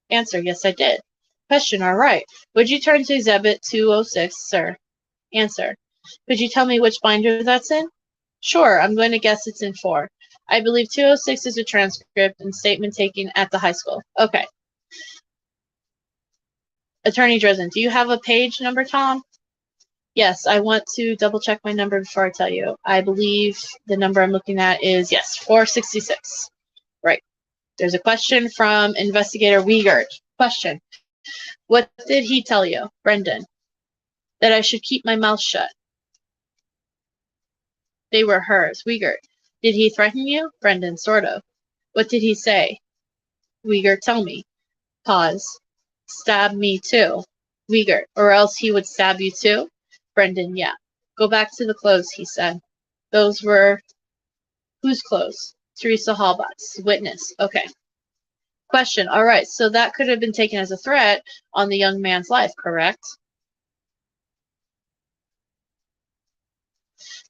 Answer. Yes, I did. Question. All right. Would you turn to Exhibit 206, sir? Answer. Could you tell me which binder that's in? Sure, I'm going to guess it's in 4. I believe 206 is a transcript and statement taken at the high school. Okay. Attorney Dresden, do you have a page number, Tom? Yes, I want to double check my number before I tell you. I believe the number I'm looking at is, yes, 466. Right. There's a question from Investigator Wiegert. Question. What did he tell you, Brendan? That I should keep my mouth shut. They were hers. Wiegert. Did he threaten you? Brendan, sort of. What did he say? Wiegert, tell me. Pause. Stab me too. Wiegert, or else he would stab you too? Brendan, yeah. Go back to the clothes, he said. Those were whose clothes? Teresa Hallbach's. Witness. Okay. Question. All right, so that could have been taken as a threat on the young man's life, correct?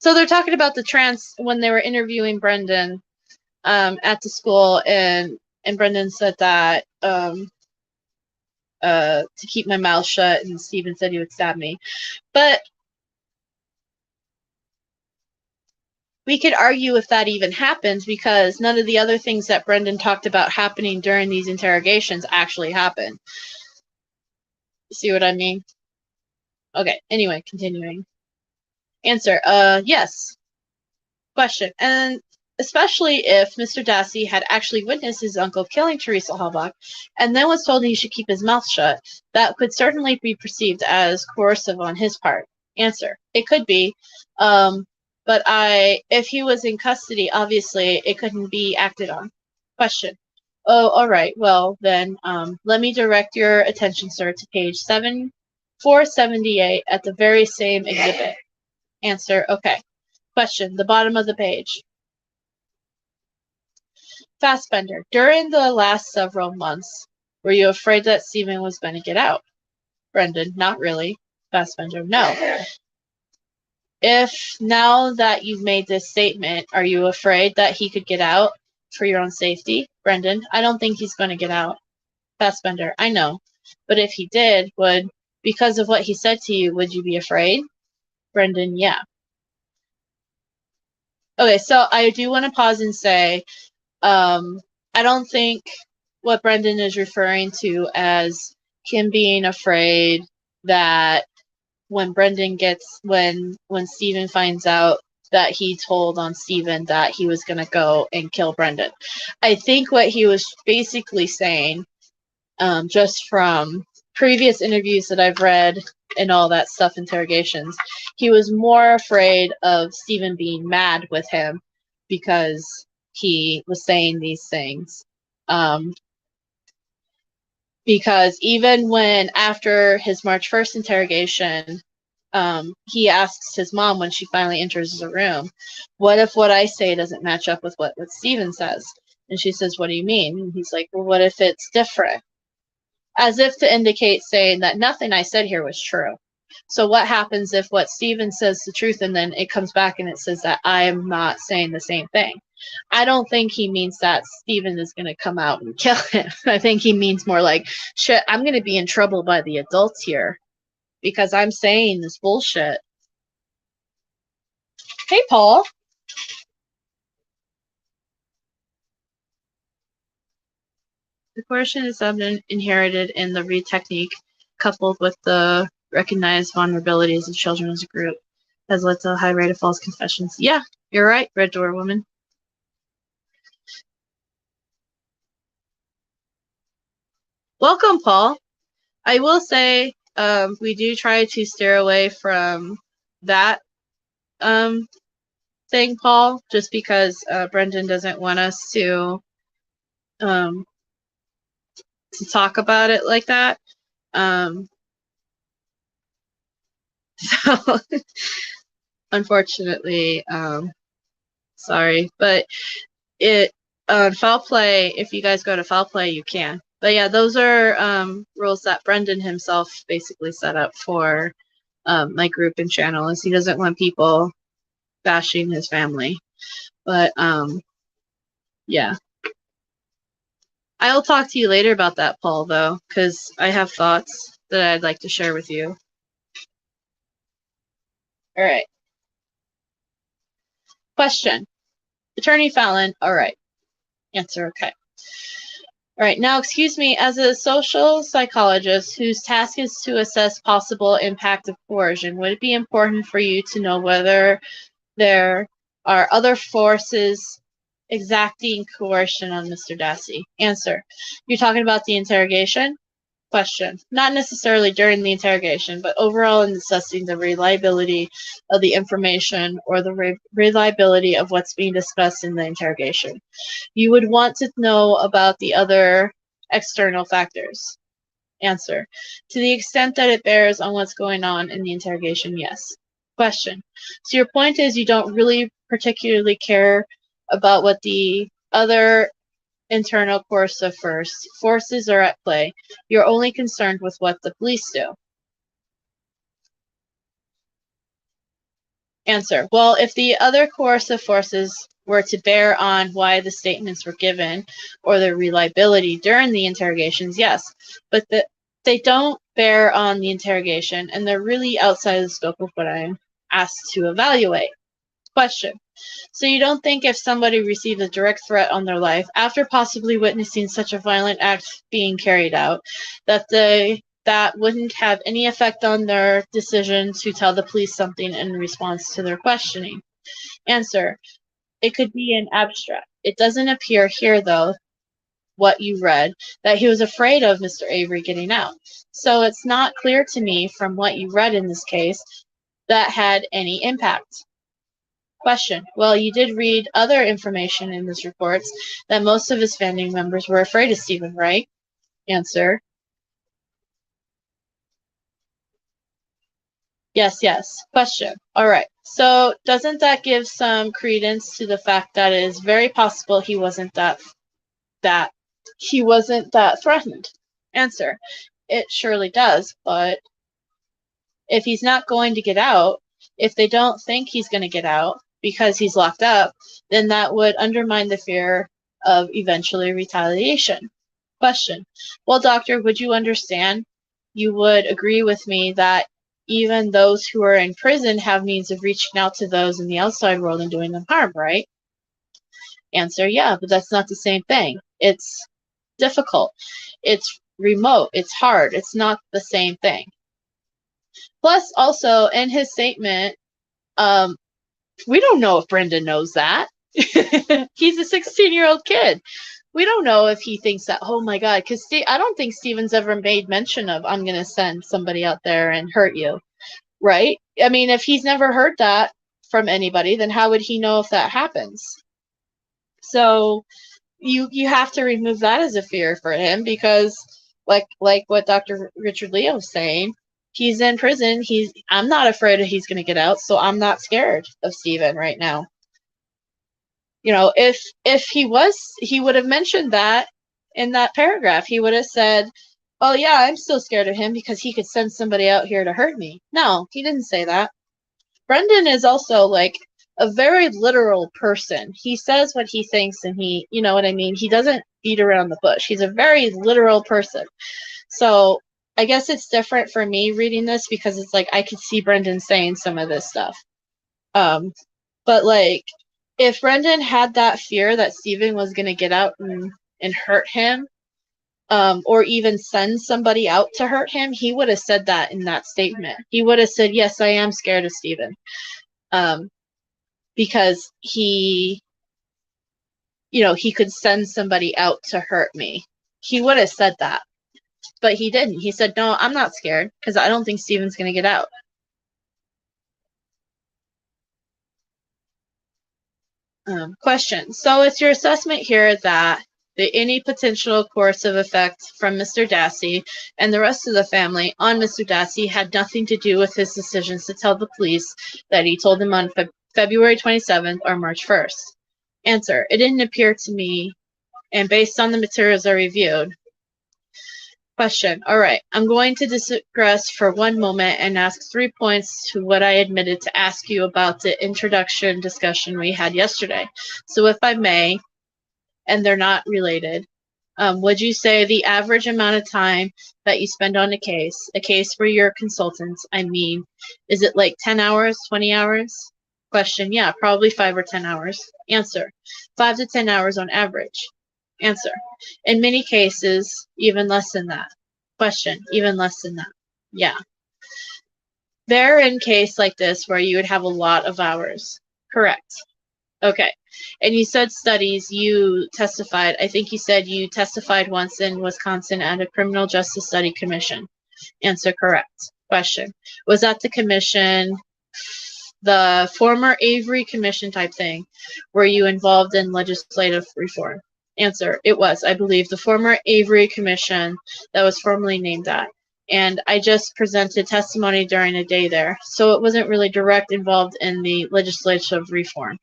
So they're talking about when they were interviewing Brendan at the school, and Brendan said that to keep my mouth shut, and Stephen said he would stab me. But we could argue if that even happens, because none of the other things that Brendan talked about happening during these interrogations actually happened. See what I mean? Okay, anyway, continuing. Answer, yes. Question, and especially if Mr. Dassey had actually witnessed his uncle killing Teresa Hallbach and then was told he should keep his mouth shut, that could certainly be perceived as coercive on his part. Answer, it could be, but if he was in custody, obviously it couldn't be acted on. Question. Oh, all right. Well, then let me direct your attention, sir, to page 478 at the very same exhibit. Answer, okay. Question, the bottom of the page. Fassbender, during the last several months, were you afraid that Stephen was going to get out? Brendan, not really. Fassbender, no. If now that you've made this statement, are you afraid that he could get out for your own safety? Brendan, I don't think he's going to get out. Fassbender, I know. But if he did, because of what he said to you, would you be afraid? Brendan, yeah. Okay, so I do want to pause and say, I don't think what Brendan is referring to as him being afraid that when Stephen finds out that he told on Stephen that he was going to go and kill Brendan. I think what he was basically saying, just from previous interviews that I've read and all that stuff, interrogations, he was more afraid of Stephen being mad with him because he was saying these things. Because even when, after his March 1st interrogation, he asks his mom when she finally enters the room, what if what I say doesn't match up with what Stephen says? And she says, what do you mean? And he's like, well, what if it's different? As if to indicate, saying that nothing I said here was true. So what happens if what Stephen says the truth and then it comes back and it says that I am not saying the same thing? I don't think he means that Stephen is going to come out and kill him. I think he means more like, shit, I'm going to be in trouble by the adults here because I'm saying this bullshit. Hey, Paul. The coercion is inherited in the Reed technique, coupled with the recognized vulnerabilities of children as a group, has led to a high rate of false confessions. Yeah, you're right, Red Door Woman. Welcome, Paul. I will say we do try to steer away from that thing, Paul, just because Brendan doesn't want us to talk about it like that. So unfortunately, sorry, but it foul play. If you guys go to foul play, you can. But yeah, those are rules that Brendan himself basically set up for my group and channel, is he doesn't want people bashing his family. But yeah, I'll talk to you later about that, Paul, though, because I have thoughts that I'd like to share with you. All right. Question. Attorney Fallon. All right. Answer. Okay. All right. Now, excuse me, as a social psychologist whose task is to assess possible impact of coercion, would it be important for you to know whether there are other forces exacting coercion on Mr. Dassey? Answer. You're talking about the interrogation? Question. Not necessarily during the interrogation, but overall in assessing the reliability of the information or the reliability of what's being discussed in the interrogation. You would want to know about the other external factors. Answer. To the extent that it bears on what's going on in the interrogation, yes. Question. So your point is you don't really particularly care about what the other internal coercive forces are at play. You're only concerned with what the police do. Answer. Well, if the other coercive forces were to bear on why the statements were given or their reliability during the interrogations, yes. But they don't bear on the interrogation, and they're really outside the scope of what I'm asked to evaluate. Question. So you don't think if somebody received a direct threat on their life after possibly witnessing such a violent act being carried out, that wouldn't have any effect on their decision to tell the police something in response to their questioning? Answer. It could be an abstract. It doesn't appear here, though, what you read, that he was afraid of Mr. Avery getting out. So it's not clear to me from what you read in this case that had any impact. Question. Well, you did read other information in this report that most of his family members were afraid of Stephen, right? Answer. Yes, yes. Question. All right. So doesn't that give some credence to the fact that it is very possible he wasn't that threatened? Answer. It surely does, but if he's not going to get out, if they don't think he's going to get out because he's locked up, then that would undermine the fear of eventually retaliation. Question. Well, doctor, would you understand? You would agree with me that even those who are in prison have means of reaching out to those in the outside world and doing them harm, right? Answer. Yeah, but that's not the same thing. It's difficult. It's remote. It's hard. It's not the same thing. Plus, also, in his statement, we don't know if Brendan knows that. He's a 16-year-old kid. We don't know if he thinks that, oh my God, because I don't think Steven's ever made mention of, I'm going to send somebody out there and hurt you, right? I mean, if he's never heard that from anybody, then how would he know if that happens? So you have to remove that as a fear for him, because like what Dr. Richard Leo was saying, he's in prison. I'm not afraid that he's going to get out, so I'm not scared of Steven right now. You know, if he was, he would have mentioned that in that paragraph. He would have said, oh yeah, I'm still scared of him because he could send somebody out here to hurt me. No, he didn't say that. Brendan is also like a very literal person. He says what he thinks, and he, you know what I mean? He doesn't beat around the bush. He's a very literal person. So I guess it's different for me reading this because it's like I could see Brendan saying some of this stuff. But like, if Brendan had that fear that Steven was going to get out and hurt him, or even send somebody out to hurt him, he would have said that in that statement. He would have said, yes, I am scared of Steven. Because he, you know, he could send somebody out to hurt me. He would have said that. But he didn't. He said, no, I'm not scared because I don't think Steven's going to get out. Question. So it's your assessment here that any potential coercive effect from Mr. Dassey and the rest of the family on Mr. Dassey had nothing to do with his decisions to tell the police that he told them on February 27th or March 1st. Answer. It didn't appear to me, and based on the materials I reviewed. Question. All right. I'm going to digress for one moment and ask 3 points to what I admitted to ask you about the introduction discussion we had yesterday. So if I may, and they're not related, would you say the average amount of time that you spend on a case where you're a consultant, I mean, is it like 10 hours, 20 hours? Question. Yeah, probably 5 or 10 hours. Answer. 5 to 10 hours on average. Answer. In many cases, even less than that. Question. Even less than that. Yeah. They're in case like this where you would have a lot of hours. Correct. Okay. And you said studies, you testified. I think you said you testified once in Wisconsin at a criminal justice study commission. Answer. Correct. Question. Was that the commission, the former Avery Commission type thing? Were you involved in legislative reform? Answer. It was, I believe, the former Avery Commission that was formerly named that. And I just presented testimony during a day there. So it wasn't really direct involved in the legislative reform.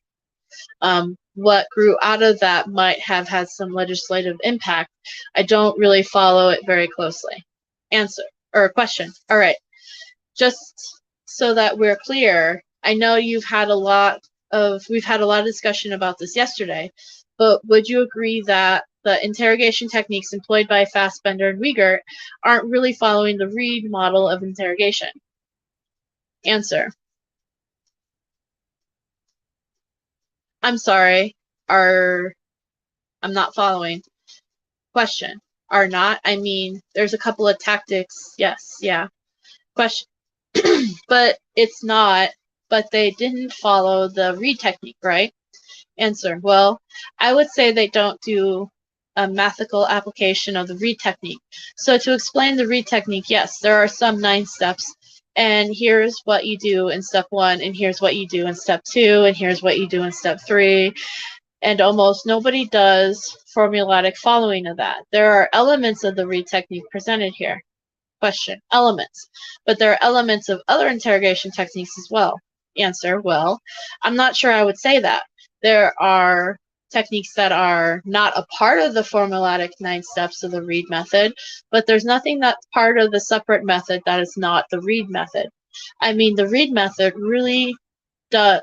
What grew out of that might have had some legislative impact. I don't really follow it very closely. Answer. Or question. All right. Just so that we're clear, I know we've had a lot of discussion about this yesterday, but would you agree that the interrogation techniques employed by Fassbender and Wiegert aren't really following the Reed model of interrogation? Answer. I'm sorry. I'm not following. Question. Are not? I mean, there's a couple of tactics. Yes. Yeah. Question. But it's not. But they didn't follow the Reed technique, right? Answer. Well, I would say they don't do a mathematical application of the Reed technique. So to explain the Reed technique, yes, there are some 9 steps. And here's what you do in step 1, and here's what you do in step 2, and here's what you do in step 3. And almost nobody does formulatic following of that. There are elements of the Reed technique presented here. Question. Elements. But there are elements of other interrogation techniques as well. Answer. Well, I'm not sure I would say that. There are techniques that are not a part of the formulatic 9 steps of the Reed method, but there's nothing that's part of the separate method that is not the Reed method. I mean, the Reed method really does.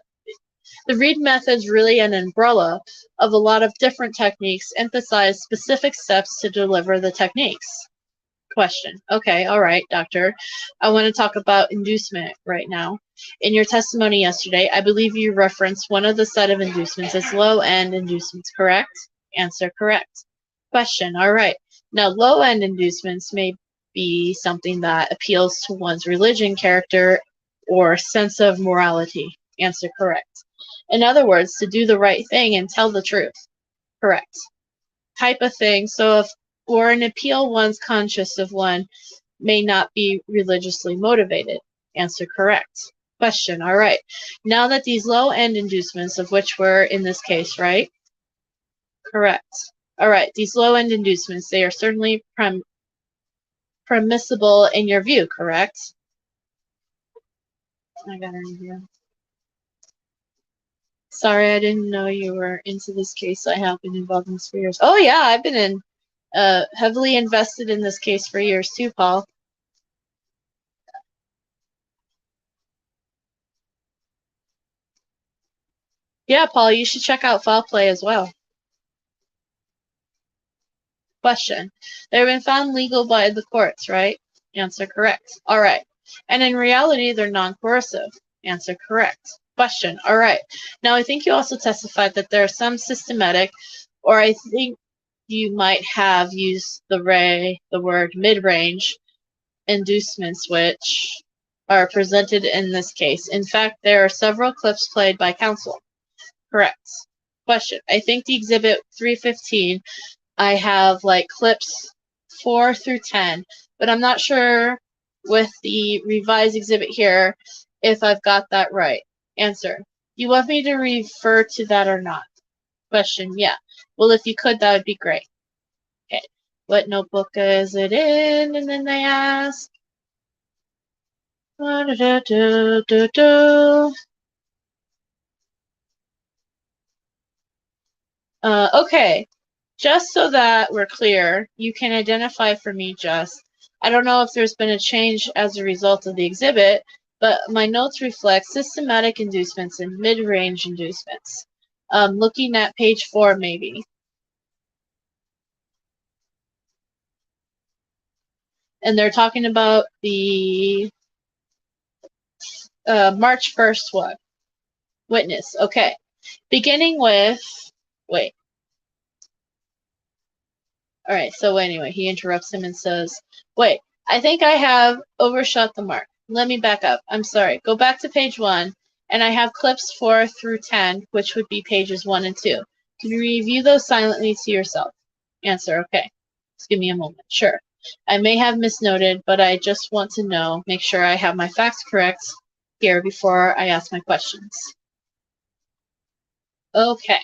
The Reed method is really an umbrella of a lot of different techniques, emphasize specific steps to deliver the techniques. Question. Okay, all right, doctor. I want to talk about inducement right now. In your testimony yesterday, I believe you referenced one of the set of inducements as low-end inducements, correct? Answer. Correct. Question. All right. Now, low-end inducements may be something that appeals to one's religion, character, or sense of morality. Answer. Correct. In other words, to do the right thing and tell the truth. Correct. Type of thing. So if or an appeal one's conscious of one may not be religiously motivated. Answer. Correct. Question. All right. Now that these low-end inducements, of which were in this case, right? Correct. All right. These low-end inducements, they are certainly permissible in your view, correct? I got an idea. Sorry, I didn't know you were into this case. I have been involved in this for years. Oh, yeah, I've been heavily invested in this case for years too, Paul. Yeah, Paul, you should check out foul play as well. Question. They've been found legal by the courts, right? Answer. Correct. All right. And in reality, they're non-coercive. Answer. Correct. Question. All right. Now, I think you also testified that there are some systematic, or I think you might have used the word mid-range inducements, which are presented in this case. In fact, there are several clips played by counsel. Correct. Question. I think the exhibit 315, I have like clips 4 through 10, but I'm not sure with the revised exhibit here if I've got that right. Answer. You want me to refer to that or not? Question. Yeah. Well, if you could, that would be great. Okay. What notebook is it in? And then they ask. Okay. Just so that we're clear, you can identify for me just. I don't know if there's been a change as a result of the exhibit, but my notes reflect systematic inducements and mid-range inducements. Looking at page 4, maybe. And they're talking about the March 1st one. Witness. Okay. Beginning with, wait. All right, so anyway, he interrupts him and says, wait, I think I have overshot the mark. Let me back up. I'm sorry. Go back to page 1, and I have clips 4 through 10, which would be pages 1 and 2. Can you review those silently to yourself? Answer, okay. Just give me a moment. Sure. I may have misnoted, but I just want to know, make sure I have my facts correct here before I ask my questions. Okay.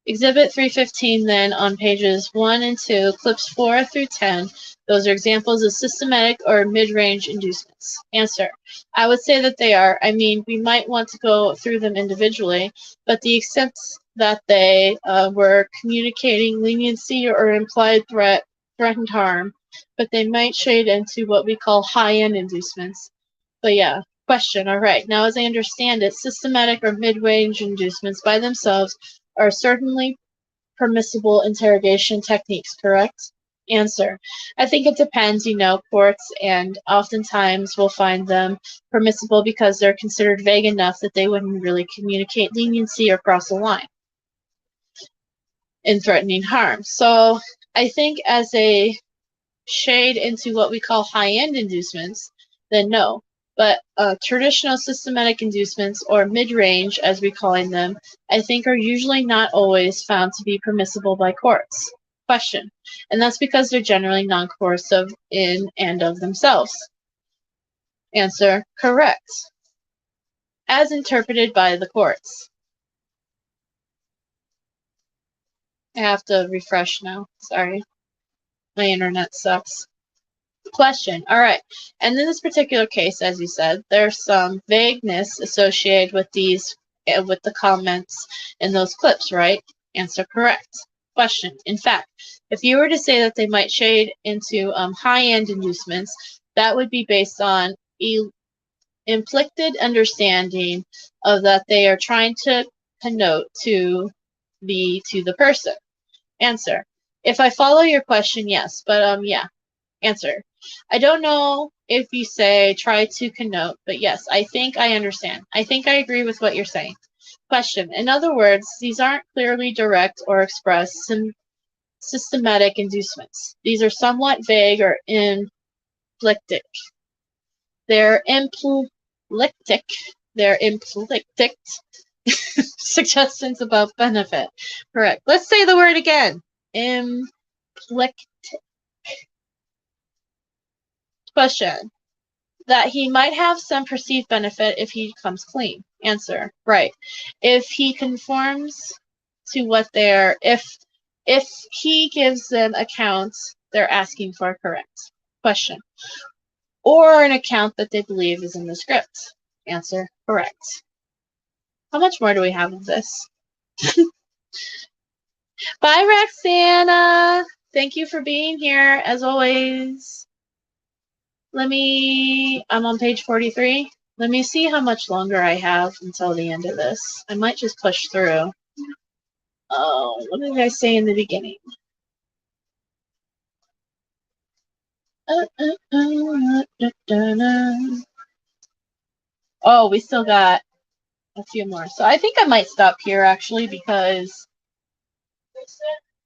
Exhibit 315 then on pages 1 and 2, clips 4 through 10, those are examples of systematic or mid-range inducements. Answer. I would say that they are. I mean, we might want to go through them individually, but the extent that they were communicating leniency or implied threatened harm, but they might shade into what we call high-end inducements. But yeah. Question. All right. Now, as I understand it, systematic or mid-range inducements by themselves are certainly permissible interrogation techniques, correct? Answer. I think it depends, courts, and oftentimes we'll find them permissible because they're considered vague enough that they wouldn't really communicate leniency or cross a line in threatening harm. So I think as a shade into what we call high-end inducements, then no. But traditional systematic inducements, or mid-range as we're calling them, I think are usually not always found to be permissible by courts. Question. And that's because they're generally non-coercive in and of themselves. Answer. Correct. As interpreted by the courts. I have to refresh now. Sorry. My internet sucks. Question. All right. And in this particular case, as you said, there's some vagueness associated with with the comments in those clips, right? Answer. Correct. Question. In fact, if you were to say that they might shade into high-end inducements, that would be based on implicit understanding of that they are trying to connote to the person. Answer. If I follow your question, yes, but yeah. Answer. I don't know if you say try to connote, but yes, I think I understand. I think I agree with what you're saying. Question. In other words, these aren't clearly direct or expressed systematic inducements. These are somewhat vague or implicit. They're implicit. They're implicit suggestions about benefit. Correct. Let's say the word again. Implicit. Question. That he might have some perceived benefit if he comes clean. Answer. Right. If he conforms to what they're, if he gives them accounts they're asking for, correct. Question. Or an account that they believe is in the script. Answer. Correct. How much more do we have of this? Bye, Roxana. Thank you for being here, as always. I'm on page 43. Let me see how much longer I have until the end of this. I might just push through. Oh, what did I say in the beginning? Oh, we still got a few more. So I think I might stop here, actually, because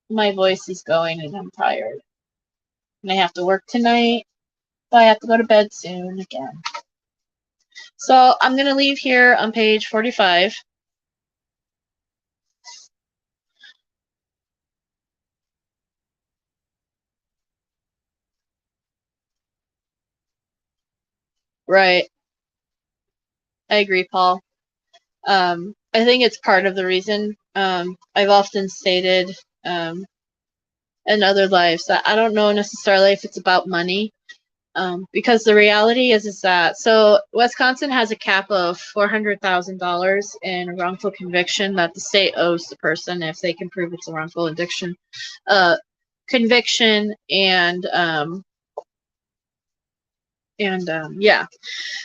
my voice is going and I'm tired. And I have to work tonight. So I have to go to bed soon again. So I'm going to leave here on page 45. Right. I agree, Paul. I think it's part of the reason. I've often stated in other lives that I don't know necessarily if it's about money. Because the reality is that, so Wisconsin has a cap of $400,000 in wrongful conviction that the state owes the person if they can prove it's a wrongful conviction, and yeah.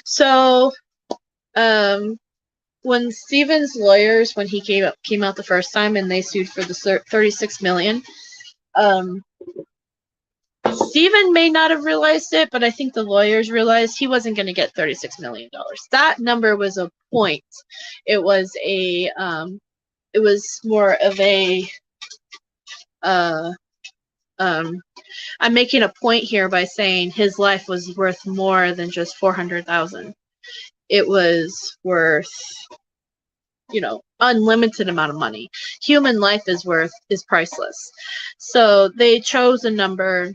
So when Stephen's lawyers, when he came out the first time and they sued for the $36 million, Stephen may not have realized it, but I think the lawyers realized he wasn't going to get $36 million. That number was a point. It was a, it was more of a, I'm making a point here by saying his life was worth more than just $400,000. It was worth, you know, unlimited amount of money. Human life is priceless. So they chose a number,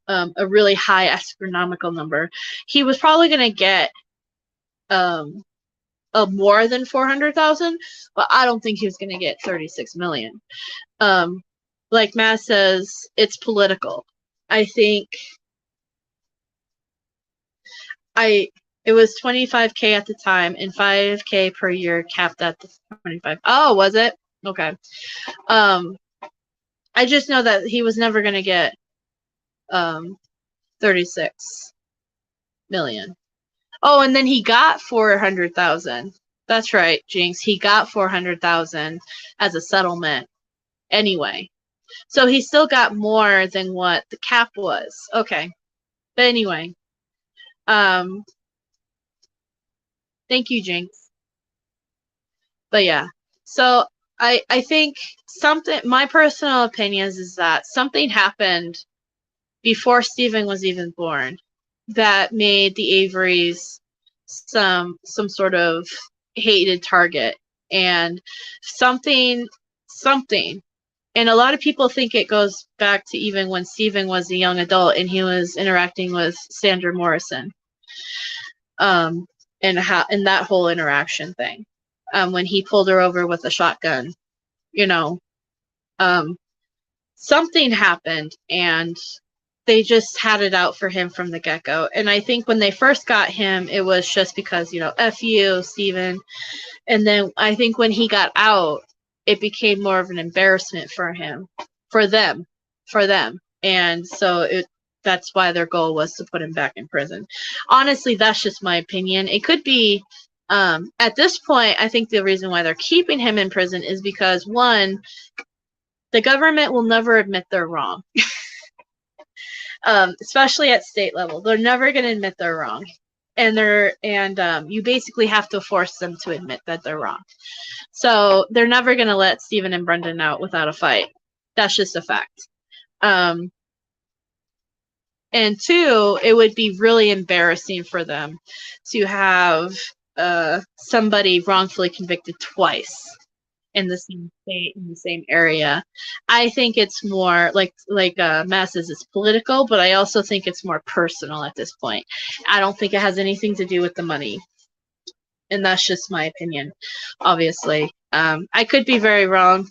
a really high astronomical number. He was probably going to get a more than 400,000, but I don't think he was going to get 36 million. Like Matt says, it's political. I think it was 25K at the time and 5K per year capped at the 25. Oh, was it? Okay. I just know that he was never going to get 36 million. Oh, and then he got 400,000. That's right, Jinx. He got 400,000 as a settlement anyway. So he still got more than what the cap was. Okay. But anyway. Thank you, Jinx. But yeah. So I think my personal opinion is that something happened before Stephen was even born that made the Averys some sort of hated target, and something, and a lot of people think it goes back to even when Stephen was a young adult and he was interacting with Sandra Morrison, and that whole interaction thing, when he pulled her over with a shotgun, you know, something happened and they just had it out for him from the get-go. And I think when they first got him, it was just because, you know, F you, Stephen. And then I think when he got out, it became more of an embarrassment for them. And so that's why their goal was to put him back in prison. Honestly, that's just my opinion. It could be, at this point, I think the reason why they're keeping him in prison is because, one, the government will never admit they're wrong. Especially at state level, they're never going to admit they're wrong, and you basically have to force them to admit that they're wrong. So they're never going to let Stephen and Brendan out without a fight. That's just a fact. And two, it would be really embarrassing for them to have somebody wrongfully convicted twice in the same state, in the same area. I think it's more like Matt says, it's political, but I also think it's more personal at this point. I don't think it has anything to do with the money, and that's just my opinion. Obviously, I could be very wrong,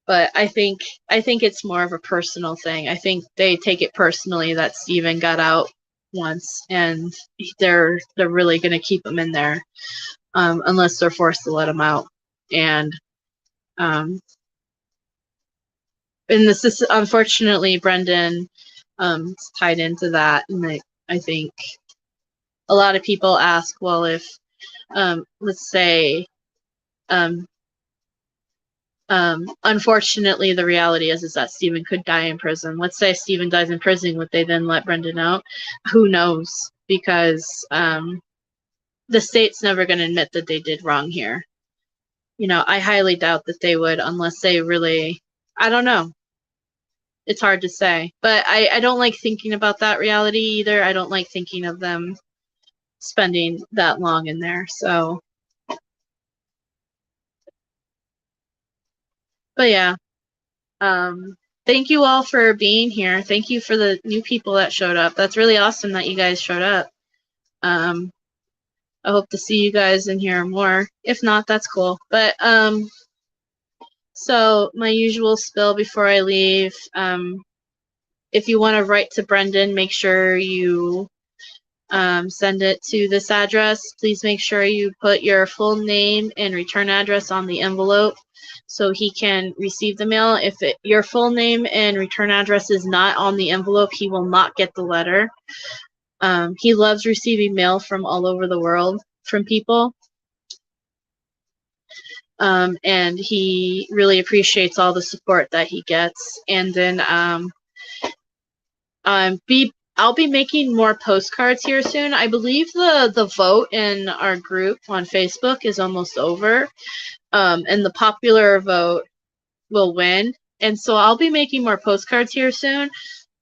but I think it's more of a personal thing. I think they take it personally that Stephen got out once, and they're really going to keep him in there unless they're forced to let him out. And this is, unfortunately, Brendan is tied into that. And I think a lot of people ask, well, if let's say, unfortunately, the reality is that Stephen could die in prison. Let's say Stephen dies in prison, would they then let Brendan out? Who knows? Because the state's never going to admit that they did wrong here. You know, I highly doubt that they would, unless they really, I don't know. It's hard to say. But I don't like thinking about that reality either. I don't like thinking of them spending that long in there. So, but yeah. Thank you all for being here. Thank you for the new people that showed up. That's really awesome that you guys showed up. I hope to see you guys in here more. If not, that's cool. But so my usual spill before I leave. If you want to write to Brendan, make sure you send it to this address. Please make sure you put your full name and return address on the envelope so he can receive the mail. If your full name and return address is not on the envelope, he will not get the letter. He loves receiving mail from all over the world from people. And he really appreciates all the support that he gets. And then I'll be making more postcards here soon. I believe the vote in our group on Facebook is almost over. And the popular vote will win. And so I'll be making more postcards here soon.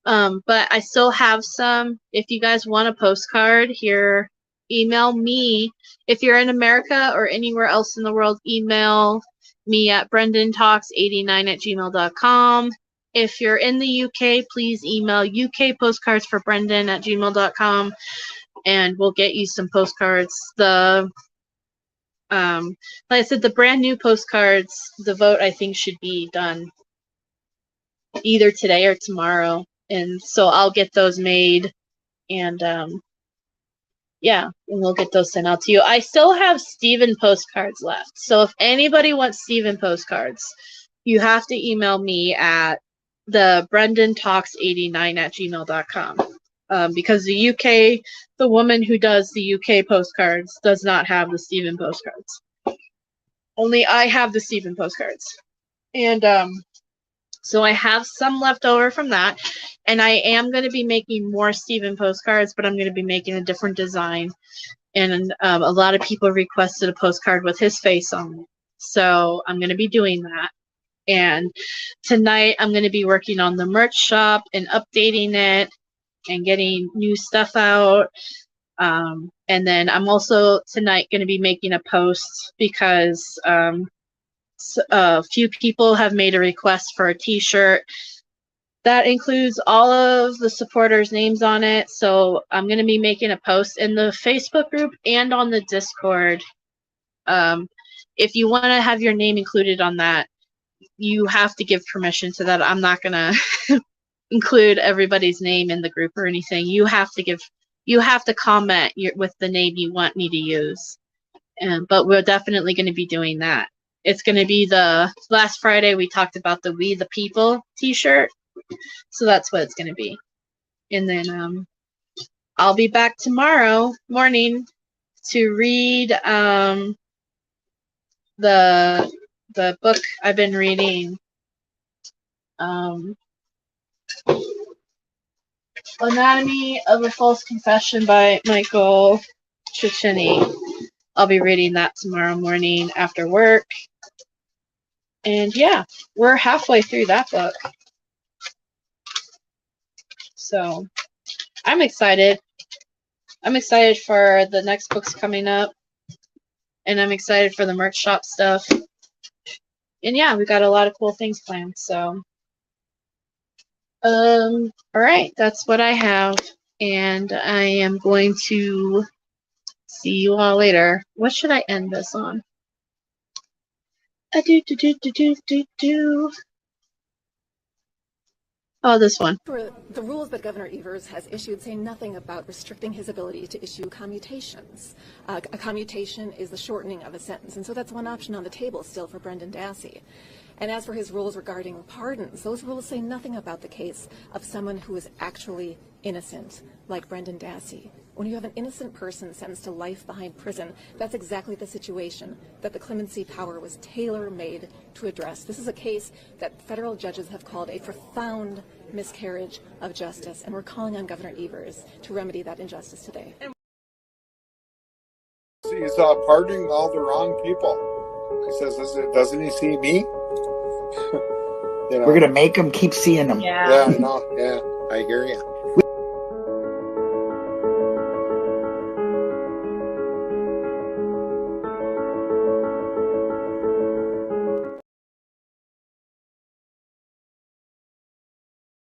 But I still have some. If you guys want a postcard here, email me. If you're in America or anywhere else in the world, email me at brendantalks89@gmail.com. If you're in the UK, please email ukpostcardsforbrendan@gmail.com, and we'll get you some postcards. Like I said, the brand new postcards, the vote I think should be done either today or tomorrow, and so I'll get those made, and yeah, and we'll get those sent out to you. I still have Stephen postcards left, so if anybody wants Stephen postcards, you have to email me at the brendantalks89@gmail.com, because the UK, the woman who does the UK postcards does not have the Stephen postcards. Only I have the Stephen postcards. And so I have some left over from that, and I am going to be making more Stephen postcards, but I'm going to be making a different design. And a lot of people requested a postcard with his face on it, so I'm going to be doing that. And tonight I'm going to be working on the merch shop and updating it and getting new stuff out. And then I'm also tonight going to be making a post because a few people have made a request for a t-shirt that includes all of the supporters' names on it. So I'm going to be making a post in the Facebook group and on the Discord. If you want to have your name included on that, you have to give permission to that. I'm not going to include everybody's name in the group or anything. You have to comment with the name you want me to use. But we're definitely going to be doing that. It's going to be the last Friday we talked about the We the People t-shirt. So that's what it's going to be. And then I'll be back tomorrow morning to read the book I've been reading, Anatomy of a False Confession by Michael Ciccioni. I'll be reading that tomorrow morning after work. And yeah, we're halfway through that book. So I'm excited. I'm excited for the next books coming up. And I'm excited for the merch shop stuff. And yeah, we got a lot of cool things planned. So all right, that's what I have. And I am going to see you all later. What should I end this on? Oh, this one. For the rules that Governor Evers has issued say nothing about restricting his ability to issue commutations. A commutation is the shortening of a sentence, and so that's one option on the table still for Brendan Dassey. And as for his rules regarding pardons, those rules say nothing about the case of someone who is actually innocent, like Brendan Dassey. When you have an innocent person sentenced to life behind prison, that's exactly the situation that the clemency power was tailor-made to address. This is a case that federal judges have called a profound miscarriage of justice, and we're calling on Governor Evers to remedy that injustice today. He's pardoning all the wrong people. He says, doesn't he see me? You know? We're going to make him keep seeing them. Yeah, no, yeah, I hear you.